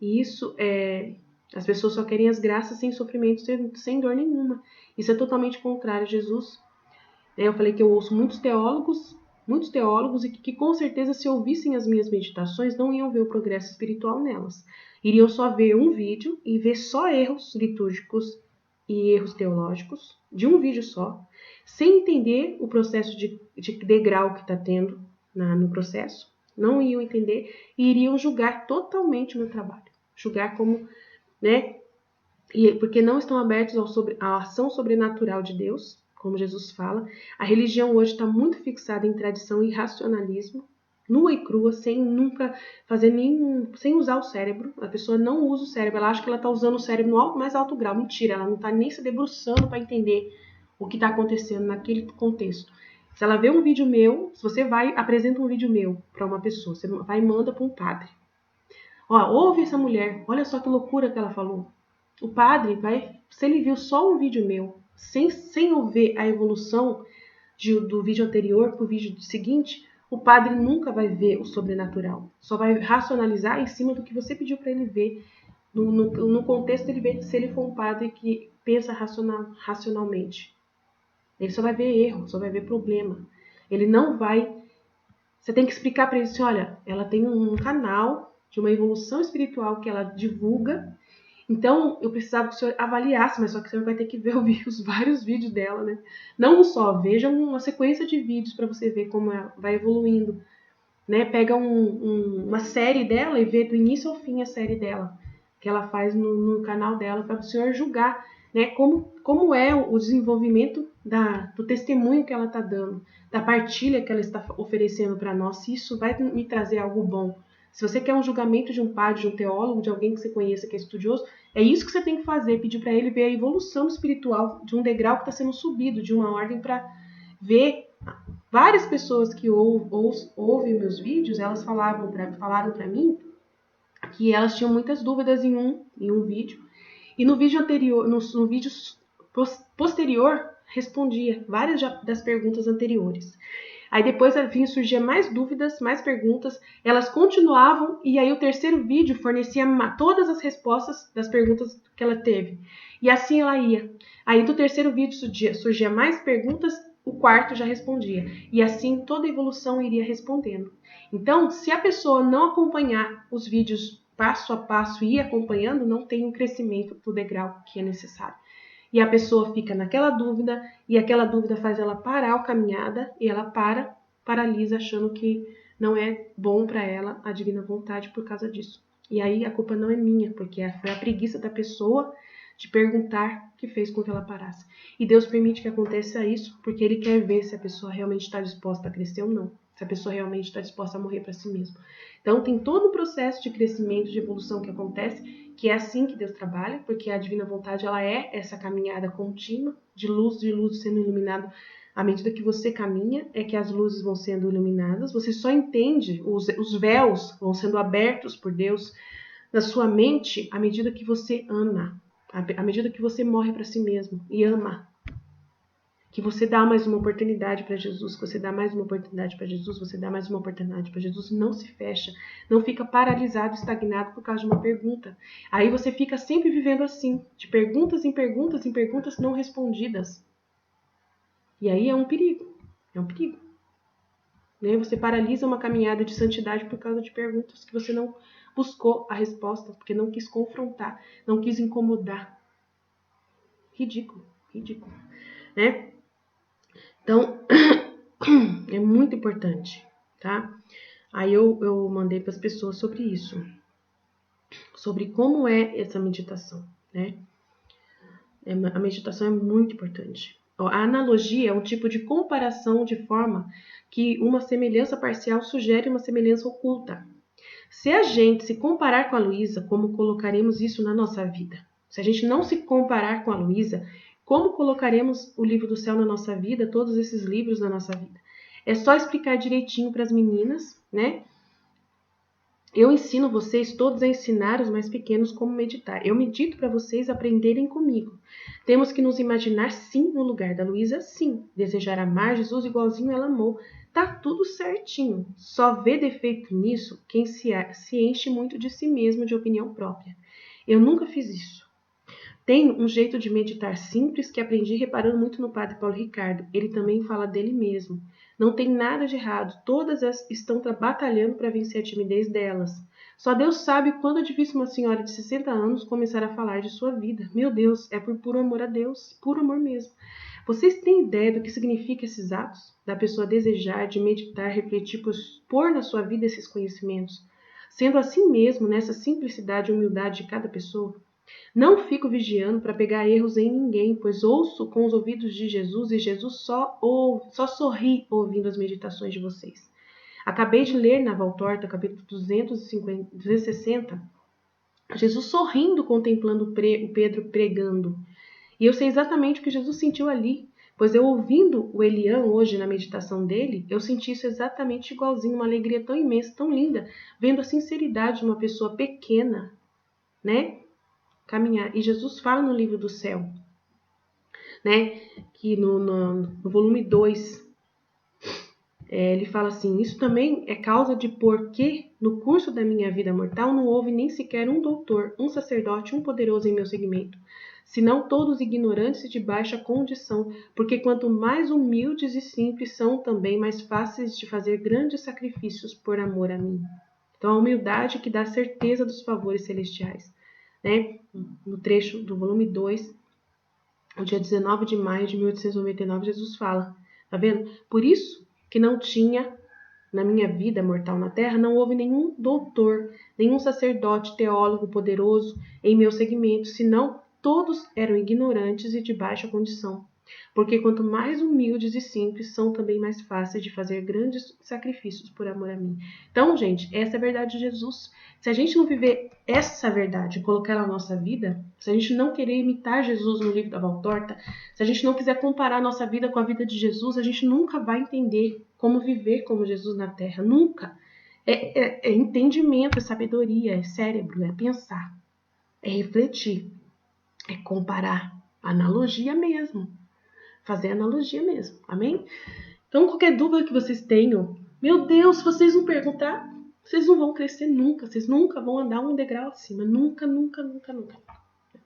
E isso é... As pessoas só querem as graças sem sofrimento, sem dor nenhuma. Isso é totalmente contrário a Jesus. Eu falei que eu ouço muitos teólogos e que com certeza se ouvissem as minhas meditações não iam ver o progresso espiritual nelas. Iriam só ver um vídeo e ver só erros litúrgicos e erros teológicos de um vídeo só, sem entender o processo de degrau que está tendo no processo. Não iam entender e iriam julgar totalmente o meu trabalho. Julgar como, né? Porque não estão abertos à ação sobrenatural de Deus, como Jesus fala. A religião hoje está muito fixada em tradição e racionalismo, nua e crua, sem nunca fazer sem usar o cérebro. A pessoa não usa o cérebro, ela acha que ela está usando o cérebro no mais alto grau. Mentira, ela não está nem se debruçando para entender o que está acontecendo naquele contexto. Se ela vê um vídeo meu, se você apresenta um vídeo meu para uma pessoa, você vai e manda para um padre. Ó, ouve essa mulher, olha só que loucura que ela falou. O padre vai, se ele viu só um vídeo meu, sem ver a evolução do vídeo anterior para o vídeo seguinte, o padre nunca vai ver o sobrenatural. Só vai racionalizar em cima do que você pediu para ele ver. No contexto, ele vê se ele for um padre que pensa racionalmente. Ele só vai ver erro, só vai ver problema. Ele não vai... Você tem que explicar para ele assim, olha, ela tem um canal de uma evolução espiritual que ela divulga. Então, eu precisava que o senhor avaliasse, mas só que o senhor vai ter que ver os vários vídeos dela, né? Não um só, veja uma sequência de vídeos para você ver como ela vai evoluindo. Né? Pega uma série dela e vê do início ao fim a série dela, que ela faz no canal dela, para o senhor julgar, né? Como é o desenvolvimento do testemunho que ela está dando, da partilha que ela está oferecendo para nós, se isso vai me trazer algo bom. Se você quer um julgamento de um padre, de um teólogo, de alguém que você conheça, que é estudioso, é isso que você tem que fazer, pedir para ele ver a evolução espiritual de um degrau que está sendo subido, de uma ordem, para ver. Várias pessoas que ouvem meus vídeos, elas falaram para mim que elas tinham muitas dúvidas em um vídeo, e no vídeo anterior, no vídeo posterior, respondia várias das perguntas anteriores. Aí depois vinha surgir mais dúvidas, mais perguntas, elas continuavam, e aí o terceiro vídeo fornecia todas as respostas das perguntas que ela teve. E assim ela ia. Aí do terceiro vídeo surgia mais perguntas, o quarto já respondia. E assim toda a evolução iria respondendo. Então, se a pessoa não acompanhar os vídeos passo a passo e ir acompanhando, não tem um crescimento do degrau que é necessário. E a pessoa fica naquela dúvida, e aquela dúvida faz ela parar a caminhada, e ela paralisa, achando que não é bom para ela a divina vontade por causa disso. E aí a culpa não é minha, porque foi a preguiça da pessoa de perguntar que fez com que ela parasse. E Deus permite que aconteça isso, porque Ele quer ver se a pessoa realmente está disposta a crescer ou não. Se a pessoa realmente está disposta a morrer para si mesma. Então tem todo um processo de crescimento, de evolução que acontece, que é assim que Deus trabalha, porque a divina vontade ela é essa caminhada contínua, de luz sendo iluminado. À medida que você caminha, é que as luzes vão sendo iluminadas, você só entende, os véus vão sendo abertos por Deus na sua mente à medida que você ama, à medida que você morre para si mesmo e ama. Que você dá mais uma oportunidade para Jesus, que você dá mais uma oportunidade para Jesus, você dá mais uma oportunidade para Jesus, não se fecha, não fica paralisado, estagnado por causa de uma pergunta. Aí você fica sempre vivendo assim, de perguntas em perguntas em perguntas não respondidas. E aí é um perigo, é um perigo. Né? Você paralisa uma caminhada de santidade por causa de perguntas que você não buscou a resposta, porque não quis confrontar, não quis incomodar. Ridículo, ridículo. Né? Então, é muito importante, tá? Aí eu mandei para as pessoas sobre isso, sobre como é essa meditação, né? A meditação é muito importante. A analogia é um tipo de comparação de forma que uma semelhança parcial sugere uma semelhança oculta. Se a gente se comparar com a Luísa, como colocaremos isso na nossa vida? Se a gente não se comparar com a Luísa, como colocaremos o livro do céu na nossa vida, todos esses livros na nossa vida? É só explicar direitinho para as meninas, né? Eu ensino vocês todos a ensinar os mais pequenos como meditar. Eu medito para vocês aprenderem comigo. Temos que nos imaginar sim no lugar da Luísa, sim. Desejar amar Jesus igualzinho ela amou. Tá tudo certinho. Só vê defeito nisso quem se enche muito de si mesmo, de opinião própria. Eu nunca fiz isso. Tem um jeito de meditar simples que aprendi reparando muito no Padre Paulo Ricardo. Ele também fala dele mesmo. Não tem nada de errado. Todas estão batalhando para vencer a timidez delas. Só Deus sabe quando é difícil uma senhora de 60 anos começar a falar de sua vida. Meu Deus, é por puro amor a Deus. Puro amor mesmo. Vocês têm ideia do que significa esses atos? Da pessoa desejar, de meditar, refletir, pôr na sua vida esses conhecimentos? Sendo assim mesmo, nessa simplicidade e humildade de cada pessoa? Não fico vigiando para pegar erros em ninguém, pois ouço com os ouvidos de Jesus e Jesus só sorri ouvindo as meditações de vocês. Acabei de ler na Valtorta, capítulo 260, Jesus sorrindo contemplando o Pedro pregando. E eu sei exatamente o que Jesus sentiu ali, pois eu ouvindo o Elian hoje na meditação dele, eu senti isso exatamente igualzinho, uma alegria tão imensa, tão linda, vendo a sinceridade de uma pessoa pequena, né? Caminhar. E Jesus fala no livro do céu, né? Que no volume 2, ele fala assim: isso também é causa de porque no curso da minha vida mortal não houve nem sequer um doutor, um sacerdote, um poderoso em meu segmento, senão todos ignorantes e de baixa condição, porque quanto mais humildes e simples são também mais fáceis de fazer grandes sacrifícios por amor a mim. Então a humildade que dá certeza dos favores celestiais. Né? No trecho do volume 2, no dia 19 de maio de 1899, Jesus fala, tá vendo? Por isso que não tinha, na minha vida mortal na terra, não houve nenhum doutor, nenhum sacerdote, teólogo poderoso em meu segmento, senão todos eram ignorantes e de baixa condição. Porque quanto mais humildes e simples, são também mais fáceis de fazer grandes sacrifícios por amor a mim. Então, gente, essa é a verdade de Jesus. Se a gente não viver essa verdade, colocar ela na nossa vida, se a gente não querer imitar Jesus no livro da Valtorta, se a gente não quiser comparar a nossa vida com a vida de Jesus, a gente nunca vai entender como viver como Jesus na Terra. Nunca. É entendimento, é sabedoria, é cérebro, é pensar, é refletir, é comparar. Analogia mesmo. Fazer analogia mesmo, amém? Então, qualquer dúvida que vocês tenham, meu Deus, se vocês não perguntar, vocês não vão crescer nunca, vocês nunca vão andar um degrau acima, nunca, nunca, nunca, nunca.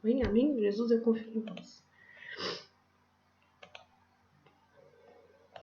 Amém? Amém? Jesus, eu confio em vós.